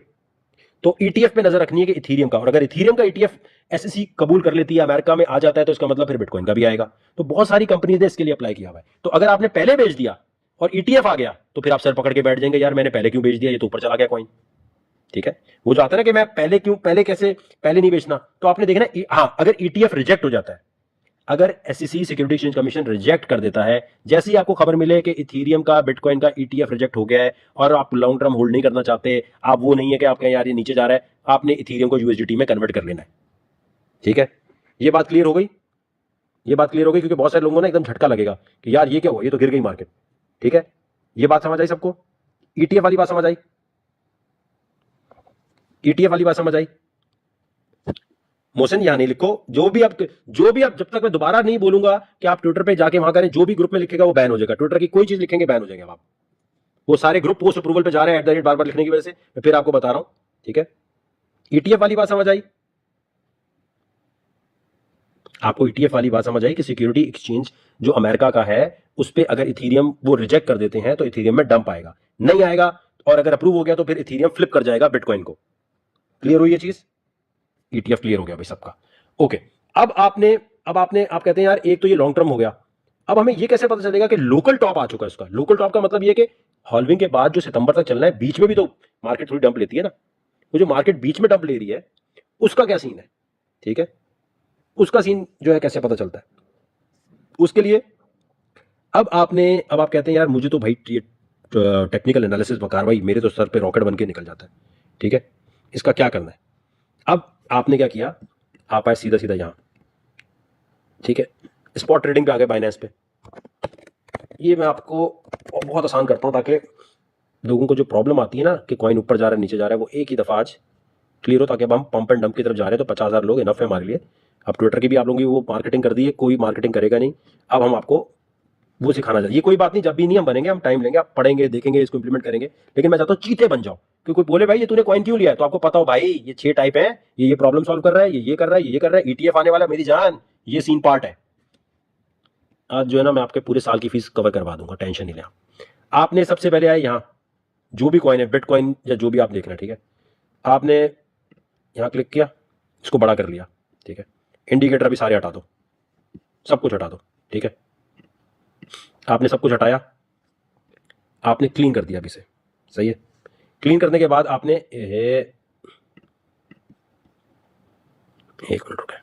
तो ईटीएफ पे नजर रखनी है कि इथीरियम का, और अगर इथीरियम का ईटीएफ एसएससी कबूल कर लेती है, अमेरिका में आ जाता है, तो इसका मतलब फिर बिटकॉइन का भी आएगा। तो बहुत सारी कंपनीज ने इसके लिए अप्लाई किया हुआ है। तो अगर आपने पहले बेच दिया और ईटीएफ आ गया तो फिर आप सर पकड़ के बैठ जाएंगे, यार मैंने पहले क्यों बेच दिया, ये तो ऊपर चला गया कॉइन, ठीक है। वो जो आता है ना कि मैं पहले क्यों, पहले कैसे, पहले नहीं बेचना, तो आपने देखना हाँ, अगर ईटीएफ रिजेक्ट हो जाता है, अगर SEC security exchange commission reject कर देता है, जैसे ही आपको खबर मिले कि इथीरियम का बिटकॉइन का ईटीएफ रिजेक्ट हो गया है और आप लॉन्ग टर्म होल्ड नहीं करना चाहते, आप वो नहीं है कि आप कहें यार ये नीचे जा रहा है, आपने इथीरियम को यूएसडीटी में कन्वर्ट कर लेना है, ठीक है। ये बात क्लियर हो गई, ये बात क्लियर हो गई, क्योंकि बहुत सारे लोगों को ना एकदम झटका लगेगा कि यार ये क्या हुआ, ये तो गिर गई मार्केट, ठीक है। ये बात समझ आई सबको, ईटीएफ वाली बात समझ आई, ईटीएफ वाली बात समझ आई। मोशन यहां नहीं लिखो, जो भी आप जब तक मैं दोबारा नहीं बोलूंगा कि आप ट्विटर पे जाके वहां करें, जो भी ग्रुप में लिखेगा वो बैन हो जाएगा, ट्विटर की कोई चीज लिखेंगे बैन हो जाएंगे आप। वो सारे ग्रुप पोस्ट अप्रूवल पे जा रहे हैं @ बार बार लिखने की वजह से, मैं फिर आपको बता रहा हूं, ठीक है। ईटीएफ वाली बात समझ आई आपको, ईटीएफ वाली बात समझ आई कि सिक्योरिटी एक्सचेंज जो अमेरिका का है उस पर अगर इथीरियम वो रिजेक्ट कर देते हैं तो इथीरियम में डंप आएगा, नहीं आएगा, और अगर अप्रूव हो गया तो फिर इथीरियम फ्लिप कर जाएगा बिटकॉइन को। क्लियर हुई ये चीज, ईटीएफ क्लियर हो गया भाई सबका, ओके। अब आपने आप कहते हैं यार एक तो ये लॉन्ग टर्म हो गया, अब हमें ये कैसे पता चलेगा कि लोकल टॉप आ चुका है इसका। लोकल टॉप का मतलब ये कि हॉल्विंग के बाद जो सितंबर तक चलना है, बीच में भी तो मार्केट थोड़ी डंप लेती है ना, वो जो मार्केट बीच में डंप ले रही है उसका क्या सीन है, ठीक है, उसका सीन जो है कैसे पता चलता है उसके लिए। अब आप कहते हैं यार मुझे तो भाई ये टेक्निकल एनालिसिस बकार भाई मेरे तो सर पे रॉकेट बन के निकल जाता है, ठीक है, इसका क्या करना है। अब आपने क्या किया, आप आए सीधा सीधा यहां, ठीक है, स्पॉट ट्रेडिंग पे आ गए बाइनेंस पे। ये मैं आपको बहुत आसान करता हूं ताकि लोगों को जो प्रॉब्लम आती है ना कि कॉइन ऊपर जा रहा है नीचे जा रहा है, वो एक ही दफा आज क्लियर हो, ताकि अब हम पंप एंड डंप की तरफ जा रहे हैं तो 50,000 लोग इनफ है हमारे लिए। अब ट्विटर की भी आप लोगों की वो मार्केटिंग कर दी है, कोई मार्केटिंग करेगा नहीं, अब हम आपको वो सिखाना चाहिए। ये कोई बात नहीं, जब भी नहीं हम बनेंगे, हम टाइम लेंगे, आप पढ़ेंगे देखेंगे इसको इंप्लीमेंट करेंगे, लेकिन मैं चाहता हूँ चीते बन जाओ, कि कोई बोले भाई ये तूने कॉइन क्यों लिया है, तो आपको पता हो भाई ये 6 टाइप है, ये प्रॉब्लम सॉल्व कर रहा है, ये कर रहा है, ये कर रहा है, ईटीएफ आने वाला है मेरी जान, ये सीन पार्ट है। आज जो है ना मैं आपके पूरे साल की फीस कवर करवा दूंगा, टेंशन नहीं लें। आपने सबसे पहले आए यहाँ, जो भी कॉइन है बिटकॉइन या जो भी आप देख रहे हैं, ठीक है, आपने यहाँ क्लिक किया, इसको बड़ा कर लिया, ठीक है, इंडिकेटर भी सारे हटा दो, सब कुछ हटा दो, ठीक है, आपने सब कुछ हटाया, आपने क्लीन कर दिया अभी से, सही है। क्लीन करने के बाद आपने एक मिनट रुके,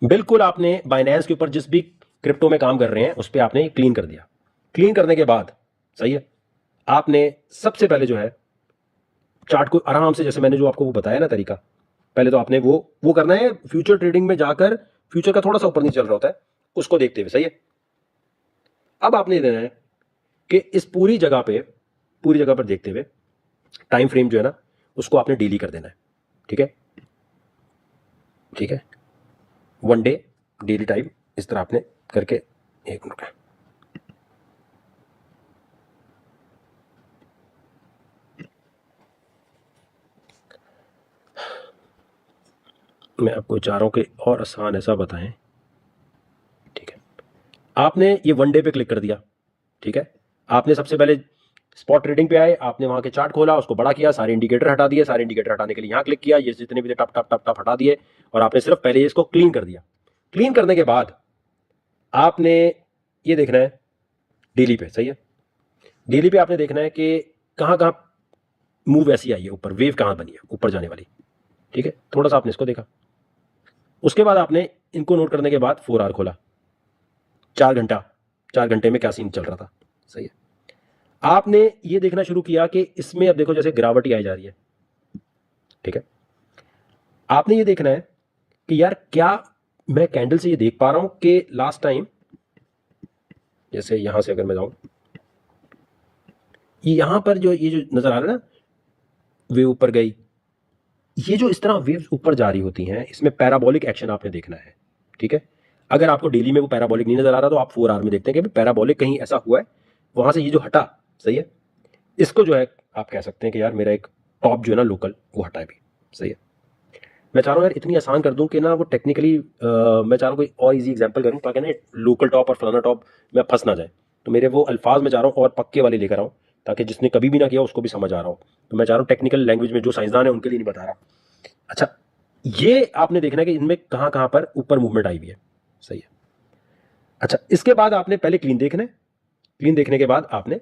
बिल्कुल आपने बाइनेंस के ऊपर जिस भी क्रिप्टो में काम कर रहे हैं उस पर आपने क्लीन कर दिया। क्लीन करने के बाद, सही है, आपने सबसे पहले जो है चार्ट को आराम से, जैसे मैंने जो आपको वो बताया ना तरीका, पहले तो आपने वो करना है। फ्यूचर ट्रेडिंग में जाकर फ्यूचर का थोड़ा सा ऊपर नीचे चल रहा होता है, उसको देखते हुए, सही है। अब आपने देना है कि इस पूरी जगह पर देखते हुए टाइम फ्रेम जो है ना उसको आपने डेली कर देना है। ठीक है, ठीक है, वन डे डेली टाइम इस तरह आपने करके, एक मिनट का, मैं आपको चाह रहा हूं कि और आसान ऐसा बताएं। ठीक है, आपने ये वन डे पे क्लिक कर दिया। ठीक है, आपने सबसे पहले स्पॉट ट्रेडिंग पे आए, आपने वहां के चार्ट खोला, उसको बड़ा किया, सारे इंडिकेटर हटा दिए, सारे इंडिकेटर हटाने के लिए यहां क्लिक किया, ये जितने भी टप टप टप टप हटा दिए, और आपने सिर्फ पहले इसको क्लीन कर दिया। क्लीन करने के बाद आपने ये देखना है डेली पे, सही है। डेली पे आपने देखना है कि कहां कहां मूव ऐसी आई है, ऊपर वेव कहां बनी है ऊपर जाने वाली। ठीक है, थोड़ा सा आपने इसको देखा, उसके बाद आपने इनको नोट करने के बाद 4 आवर खोला, 4 घंटा, 4 घंटे में क्या सीन चल रहा था, सही है। आपने ये देखना शुरू किया कि इसमें अब देखो जैसे गिरावट ही आई जा रही है। ठीक है, आपने ये देखना है कि यार क्या मैं कैंडल से ये देख पा रहा हूं कि लास्ट टाइम, जैसे यहां से अगर मैं जाऊं, यहां पर जो ये जो नजर आ रहा है ना वेव ऊपर गई, ये जो इस तरह वेव्स ऊपर जा रही होती हैं, इसमें पैराबोलिक एक्शन आपने देखना है। ठीक है, अगर आपको डेली में वो पैराबोलिक नहीं नजर आ रहा तो आप 4 आवर में देखते हैं कि पैराबोलिक कहीं ऐसा हुआ है, वहां से ये जो हटा, सही है, इसको जो है आप कह सकते हैं कि यार मेरा एक टॉप जो है ना लोकल वो हटा है भी, सही है। मैं चाह रहा हूँ यार इतनी आसान कर दूं कि ना वो टेक्निकली, मैं चाह रहा हूँ कोई और इजी एग्जांपल करूं ताकि ना लोकल टॉप और फलाना टॉप में फंस ना जाए। तो मेरे वो अल्फाज में चाह रहा हूँ और पक्के वाले लेकर आऊँ, ताकि जिसने कभी भी ना किया उसको भी समझ आ रहा हो। तो मैं चाह रहा हूँ टेक्निकल लैंग्वेज में, जो साइंसदान है उनके लिए नहीं बता रहा। अच्छा, ये आपने देखना है कि इनमें कहां कहां पर ऊपर मूवमेंट आई हुई है, सही है। अच्छा, इसके बाद आपने पहले क्लीन देखना है। क्लीन देखने के बाद आपने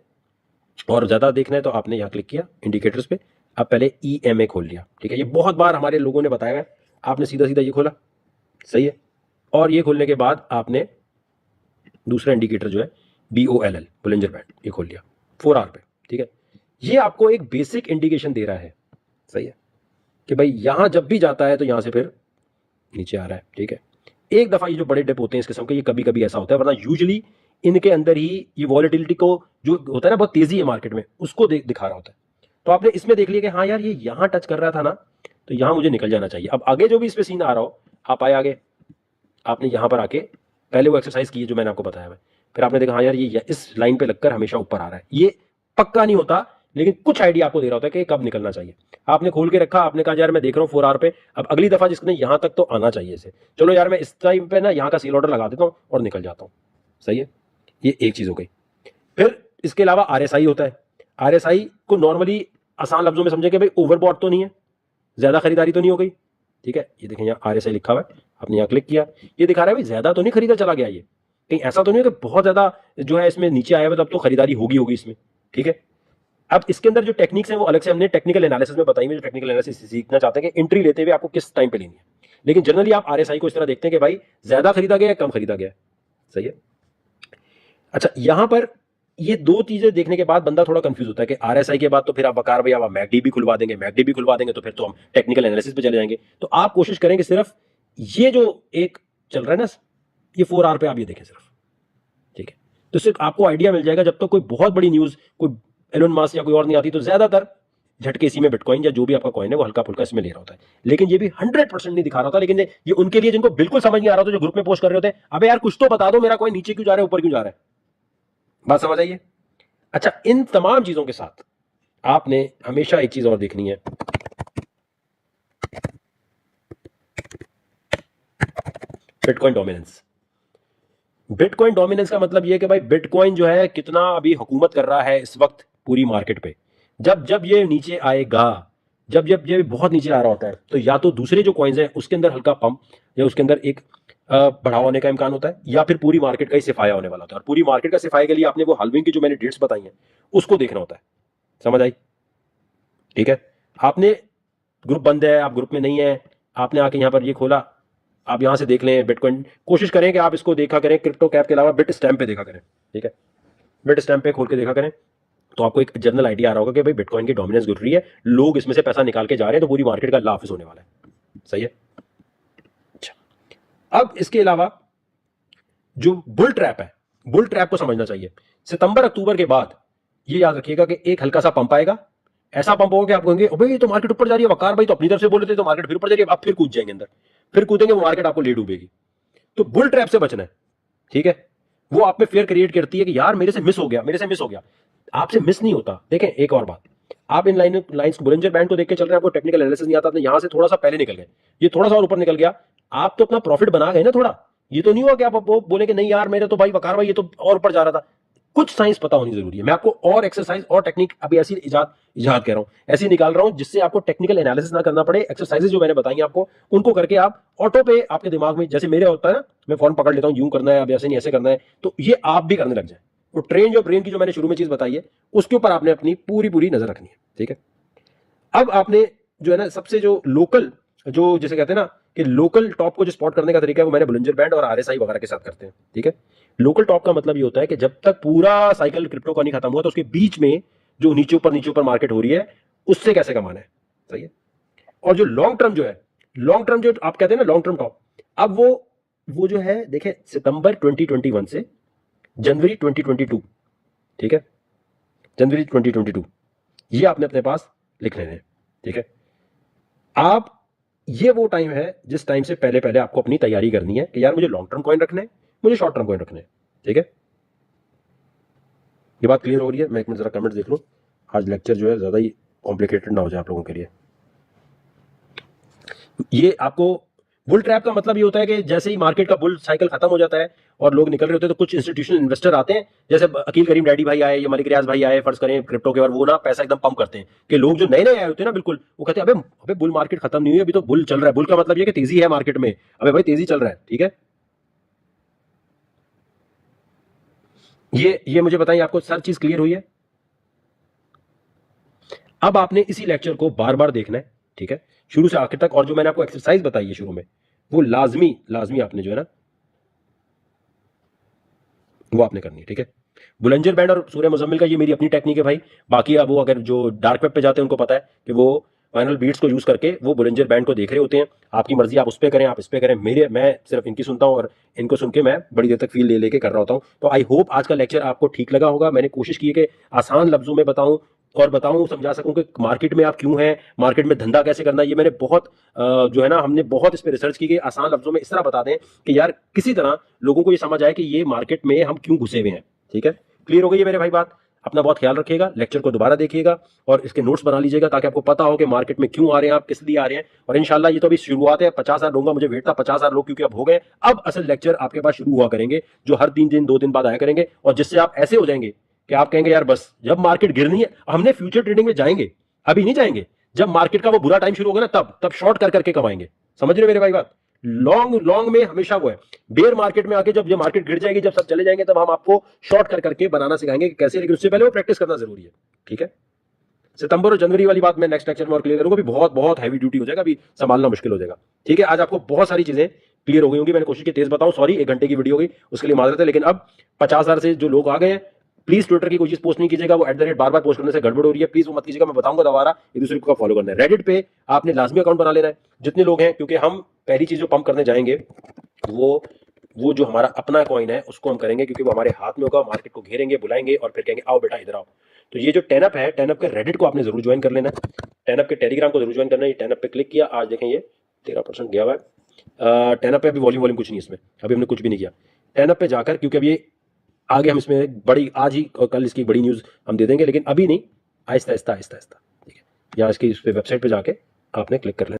और ज्यादा देखना है तो आपने यहां क्लिक किया इंडिकेटर्स पे, अब पहले EMA खोल लिया। ठीक है, ये बहुत बार हमारे लोगों ने बताया है, आपने सीधा सीधा ये खोला, सही है। और ये खोलने के बाद आपने दूसरा इंडिकेटर जो है BOLL बुलिंजर बैंड, ये खोल लिया 4 आवर पे। ठीक है, ये आपको एक बेसिक इंडिकेशन दे रहा है, सही है, कि भाई यहां जब भी जाता है तो यहां से फिर नीचे आ रहा है। ठीक है, एक दफा ये जो बड़े डिप होते हैं इस किस्म के, ये कभी कभी ऐसा होता है, वरना यूजुअली इनके अंदर ही ये वॉलेटिलिटी को जो होता है ना बहुत तेजी है मार्केट में, उसको दिखा रहा होता है। तो आपने इसमें देख लिया कि हाँ यार ये यहां टच कर रहा था ना, तो यहां मुझे निकल जाना चाहिए। अब आगे जो भी इस पे सीन आ रहा हो, आप आए आगे, आपने यहां पर आके पहले वो एक्सरसाइज की है जो मैंने आपको बताया है, फिर आपने देखा हाँ यार ये इस लाइन पे लगकर हमेशा ऊपर आ रहा है। ये पक्का नहीं होता, लेकिन कुछ आइडिया आपको दे रहा होता है कि कब निकलना चाहिए। आपने खोल के रखा, आपने कहा यार मैं देख रहा हूँ 4 आवर पे, अब अगली दफा जिसने यहां तक तो आना चाहिए इसे, चलो यार मैं इस टाइम पे ना यहाँ का सेल ऑर्डर लगा देता हूँ और निकल जाता हूँ, सही है। ये एक चीज हो गई। फिर इसके अलावा RSI होता है। RSI को नॉर्मली आसान लफ्जों में समझे कि भाई ओवरबॉट तो नहीं है, ज्यादा खरीदारी तो नहीं हो गई। ठीक है, ये देखें यहाँ RSI लिखा हुआ है, आपने यहाँ क्लिक किया, ये दिखा रहा है भाई ज्यादा तो नहीं खरीदा चला गया, ये कहीं ऐसा तो नहीं है कि बहुत ज्यादा जो है इसमें नीचे आया हुआ, तब तो खरीदारी होगी होगी इसमें। ठीक है, अब इसके अंदर जो टेक्निक्स हैं वो अलग से हमने टेक्निकल एनालिसिस में बताई हुई, जो टेक्निकल एनालिसिस सीखना चाहते हैं कि एंट्री लेते हुए आपको किस टाइम पे लेनी है। लेकिन जनरली आप RSI को इस तरह देखते हैं कि भाई ज्यादा खरीदा गया है कम खरीदा गया है, सही है। अच्छा, यहां पर ये दो चीजें देखने के बाद बंदा थोड़ा कंफ्यूज होता है कि RSI के बाद तो फिर आप बकार भाई आप मैकडी भी खुलवा देंगे, मैकडी भी खुलवा देंगे तो फिर तो हम टेक्निकल एनालिसिस पे चले जाएंगे। तो आप कोशिश करेंगे सिर्फ ये जो एक चल रहा है ना, ये 4 आवर पे आप ये देखें सिर्फ। ठीक है, तो सिर्फ आपको आइडिया मिल जाएगा। जब तक कोई बहुत बड़ी न्यूज, कोई एलोन मस्क या कोई और नहीं आती, तो ज्यादातर झटके इसी में बिटकॉइन या जो भी आपका कॉइन है वो हल्का फुल्का इसमें ले रहा होता है। लेकिन ये भी 100% नहीं दिखा रहा होता। लेकिन ये उनके लिए जिनको बिल्कुल समझ नहीं आ रहा होता, जो ग्रुप में पोस्ट कर रहे होते हैं, अबे यार कुछ तो बता दो, मेरा कॉइन नीचे क्यों जा रहा है ऊपर क्यों जा रहा है, बात समझ आइए। अच्छा, इन तमाम चीजों के साथ आपने हमेशा एक चीज और देखनी है, बिटकॉइन डोमिनेंस। बिटकॉइन डोमिनेंस का मतलब यह कि भाई बिटकॉइन जो है कितना अभी हुकूमत कर रहा है इस वक्त पूरी मार्केट पे। जब जब ये नीचे आएगा, जब जब ये बहुत नीचे आ रहा होता है, तो या तो दूसरे जो कॉइन्स हैं उसके अंदर हल्का पंप या उसके अंदर एक बढ़ावा होने का इम्कान होता है, या फिर पूरी मार्केट का ही सिफाया होने वाला होता है। और पूरी मार्केट का सिफाया के लिए आपने वो हलविंग की जो मैंने डेट्स बताई हैं उसको देखना होता है, समझ आई। ठीक है, आपने ग्रुप बंद है, आप ग्रुप में नहीं है, आपने आके यहाँ पर ये खोला, आप यहाँ से देख लें बिटकॉइन। कोशिश करें कि आप इसको देखा करें क्रिप्टो कैप के अलावा बिट स्टैम्प पे देखा करें। ठीक है, बिट स्टैम्प पे खोल के देखा करें, तो आपको एक जनरल आइडिया आ रहा होगा कि भाई बिटकॉइन की डोमिनेंस गिर रही है, लोग इसमें से पैसा निकाल के जा रहे हैं, तो पूरी मार्केट का लाफ होने वाला है। सही है। अच्छा, अब इसके अलावा जो बुल ट्रैप है, बुल ट्रैप को समझना चाहिए। सितंबर अक्टूबर के बाद ये याद रखिएगा कि एक हल्का सा पंप आएगा, ऐसा पंप होगा कि आप कहेंगे भाई ये तो मार्केट ऊपर जा रही है, वकार भाई तो अपनी तरफ से बोल रहे थे तो मार्केट फिर ऊपर जा रही है, आप फिर कूद जाएंगे अंदर, फिर कूदेंगे, वो मार्केट आपको ले डूबेगी। तो बुल ट्रैप से बचना है, ठीक है। वो आप में फेयर क्रिएट करती है कि यार मेरे से मिस हो गया, मेरे से मिस हो गया। आपसे मिस नहीं होता। देखें एक और बात, आप इन लाइंस बोलिंजर बैंड को देख के चल रहे हैं, आपको टेक्निकल एनालिसिस नहीं आता, तो यहां से थोड़ा सा पहले निकल गए, ये थोड़ा सा और ऊपर निकल गया, आप तो अपना प्रॉफिट बना गए ना थोड़ा। ये तो नहीं हुआ कि आप वो बोले कि नहीं यार मेरे तो भाई वकार भाई ये तो और ऊपर जा रहा था। कुछ साइंस पता होनी जरूरी है। मैं आपको और एक्सरसाइज और टेक्निक अभी ऐसी इजाद कह रहा हूं, ऐसी निकाल रहा हूं जिससे आपको टेक्निकल एनालिसिस ना करना पड़े। एक्सरसाइजेज जो मैंने बताई आपको, उनको करके आप ऑटो पे आपके दिमाग में, जैसे मेरे होता है ना, मैं फौरन पकड़ लेता हूं, यूं करना है, अब ऐसे नहीं ऐसे करना है, तो ये आप भी करने लग जाए। तो ट्रेन जो ब्रेन की जो मैंने शुरू में चीज बताई है, उसके ऊपर आपने अपनी पूरी नजर रखनी है, ठीक है। अब आपने जो है ना सबसे जो लोकल, जो जैसे कहते हैं ना कि लोकल टॉप को जो स्पॉट करने का तरीका है, वो मैंने बुलिंजर बैंड और आरएसआई वगैरह के साथ करते हैं, ठीक है। लोकल टॉप का मतलब ये होता है कि जब तक पूरा साइकिल क्रिप्टो का नहीं खत्म हुआ, तो उसके बीच में जो नीचे ऊपर मार्केट हो रही है, उससे कैसे कमाना है। सही है। और जो लॉन्ग टर्म जो है, लॉन्ग टर्म जो आप कहते हैं ना लॉन्ग टर्म टॉप, अब वो जो है देखे सितंबर 2021 से जनवरी 2022, ठीक है, जनवरी 2022, ये आपने अपने पास लिख लेने हैं, ठीक है। आप ये वो टाइम है जिस टाइम से पहले पहले आपको अपनी तैयारी करनी है कि यार मुझे लॉन्ग टर्म कॉइन रखने हैं, मुझे शॉर्ट टर्म कॉइन रखने हैं, ठीक है। ये बात क्लियर हो रही है? मैं एक मिनट जरा कमेंट्स देख लूं, आज लेक्चर जो है ज्यादा ही कॉम्प्लिकेटेड ना हो जाए आप लोगों के लिए। ये आपको बुल ट्रैप का मतलब ये होता है कि जैसे ही मार्केट का बुल साइकिल खत्म हो जाता है और लोग निकल रहे होते हैं, तो कुछ इंस्टीट्यूशनल इन्वेस्टर आते हैं, जैसे अकील करीम डैडी भाई आए या मलिक रियाज भाई आए फर्ज करें क्रिप्टो के, और वो ना पैसा एकदम पंप करते हैं कि लोग जो नए नए आए होते हैं ना, बिल्कुल वो कहते हैं अबे अबे बुल मार्केट खत्म नहीं हुई, अभी तो बुल चल रहा है। बुल का मतलब ये कि तेजी है मार्केट में, अबे भाई तेजी चल रहा है, ठीक है। ये मुझे बताइए, आपको सर चीज क्लियर हुई है? अब आपने इसी लेक्चर को बार बार देखना है, ठीक है, शुरू से आखिर तक। और जो मैंने आपको एक्सरसाइज बताई है शुरू में, वो लाजमी आपने जो है ना वो आपने करनी है, ठीक है। बुलंजर बैंड और सूर्य मुजम्मिल का ये मेरी अपनी टेक्निक है भाई। बाकी अब वो अगर जो डार्क वेब पे जाते हैं उनको पता है कि वो फाइनल बीट्स को यूज करके वो बुलंजर बैंड को देख रहे होते हैं। आपकी मर्जी, आप उस पर करें, आप इस पर करें, मैं सिर्फ इनकी सुनता हूं और इनको सुन के मैं बड़ी देर तक फील ले लेके कर रहा होता हूं। तो आई होप आज का लेक्चर आपको ठीक लगा होगा। मैंने कोशिश की है कि आसान लफ्जों में बताऊं और समझा सकूं कि मार्केट में आप क्यों हैं, मार्केट में धंधा कैसे करना है। ये मैंने बहुत जो है ना, हमने बहुत इस पर रिसर्च की कि आसान लफ्जों में इस तरह बता दें कि यार किसी तरह लोगों को ये समझ आए कि ये मार्केट में हम क्यों घुसे हुए हैं, ठीक है। क्लियर हो गई है मेरे भाई बात? अपना बहुत ख्याल रखिएगा, लेक्चर को दोबारा देखिएगा और इसके नोट्स बना लीजिएगा ताकि आपको पता हो कि मार्केट में क्यों आ रहे हैं, आप किस लिए आ रहे हैं। और इंशाल्लाह ये तो अभी शुरुआत है, 50,000 लोगों का मुझे वेट था, 50,000 लोग क्योंकि अब हो गए, अब असल लेक्चर आपके पास शुरू हुआ करेंगे, जो हर 3 दिन 2 दिन बाद आया करेंगे, और जिससे आप ऐसे हो जाएंगे कि आप कहेंगे यार बस जब मार्केट गिरनी है, हमने फ्यूचर ट्रेडिंग में जाएंगे, अभी नहीं जाएंगे। जब मार्केट का वो बुरा टाइम शुरू होगा ना, तब शॉर्ट कर करके कमाएंगे। समझ रहे हो मेरे भाई बात? लॉन्ग में हमेशा वो है, बेयर मार्केट में आके जब ये मार्केट गिर जाएगी, जब सब चले जाएंगे, तब हम आपको शॉर्ट कर करके बनाना सिखाएंगे कि कैसे, लेकिन उससे पहले वो प्रैक्टिस करना जरूरी है, ठीक है। सितंबर और जनवरी वाली बात मैं नेक्स्ट लेक्चर में और क्लियर करूंगा। अभी बहुत बहुत हैवी ड्यूटी हो जाएगा, अभी संभालना मुश्किल हो जाएगा, ठीक है। आज आपको बहुत सारी चीजें क्लियर हो गई होंगी। मैंने कोशिश की तेज बताऊं, सॉरी 1 घंटे की वीडियो गई, उसके लिए माजरत है। लेकिन अब 50,000 से जो लोग आ गए हैं, प्लीज ट्विटर की कोई चीज पोस्ट नहीं कीजिएगा, वो @ बार बार पोस्ट करने से गड़बड़ हो रही है, प्लीज वो मत कीजिएगा। मैं बताऊंगा दोबारा, एक दूसरे को फॉलो करना है। रेडिट पे आपने लाजमी अकाउंट बना लेना है जितने लोग हैं, क्योंकि हम पहली चीज जो पंप करने जाएंगे वो जो हमारा अपना कॉइन है उसको हम करेंगे, क्योंकि वो हमारे हाथ में होगा। मार्केट को घेरेंगे, बुलाएंगे और फिर कहेंगे आओ बेटा इधर आओ। तो ये जो टेनअप है, टेनअप के रेडिट को आपने जरूर ज्वाइन कर लेना है, टेनअप के टेलीग्राम को जरूर ज्वाइन करना है। टेनअप पे क्लिक किया, आज देखें ये 13% गया हुआ है। टेनअप पे अभी वॉल्यूम कुछ नहीं, इसमें अभी हमने कुछ भी नहीं किया। टेनअप पे जाकर, क्योंकि अभी आगे हम इसमें बड़ी, आज ही और कल इसकी बड़ी न्यूज हम दे देंगे, लेकिन अभी नहीं, आहिस्ता आहिस्ता, ठीक है। यहाँ इसकी इस वेबसाइट पे जाके आपने क्लिक कर लेना।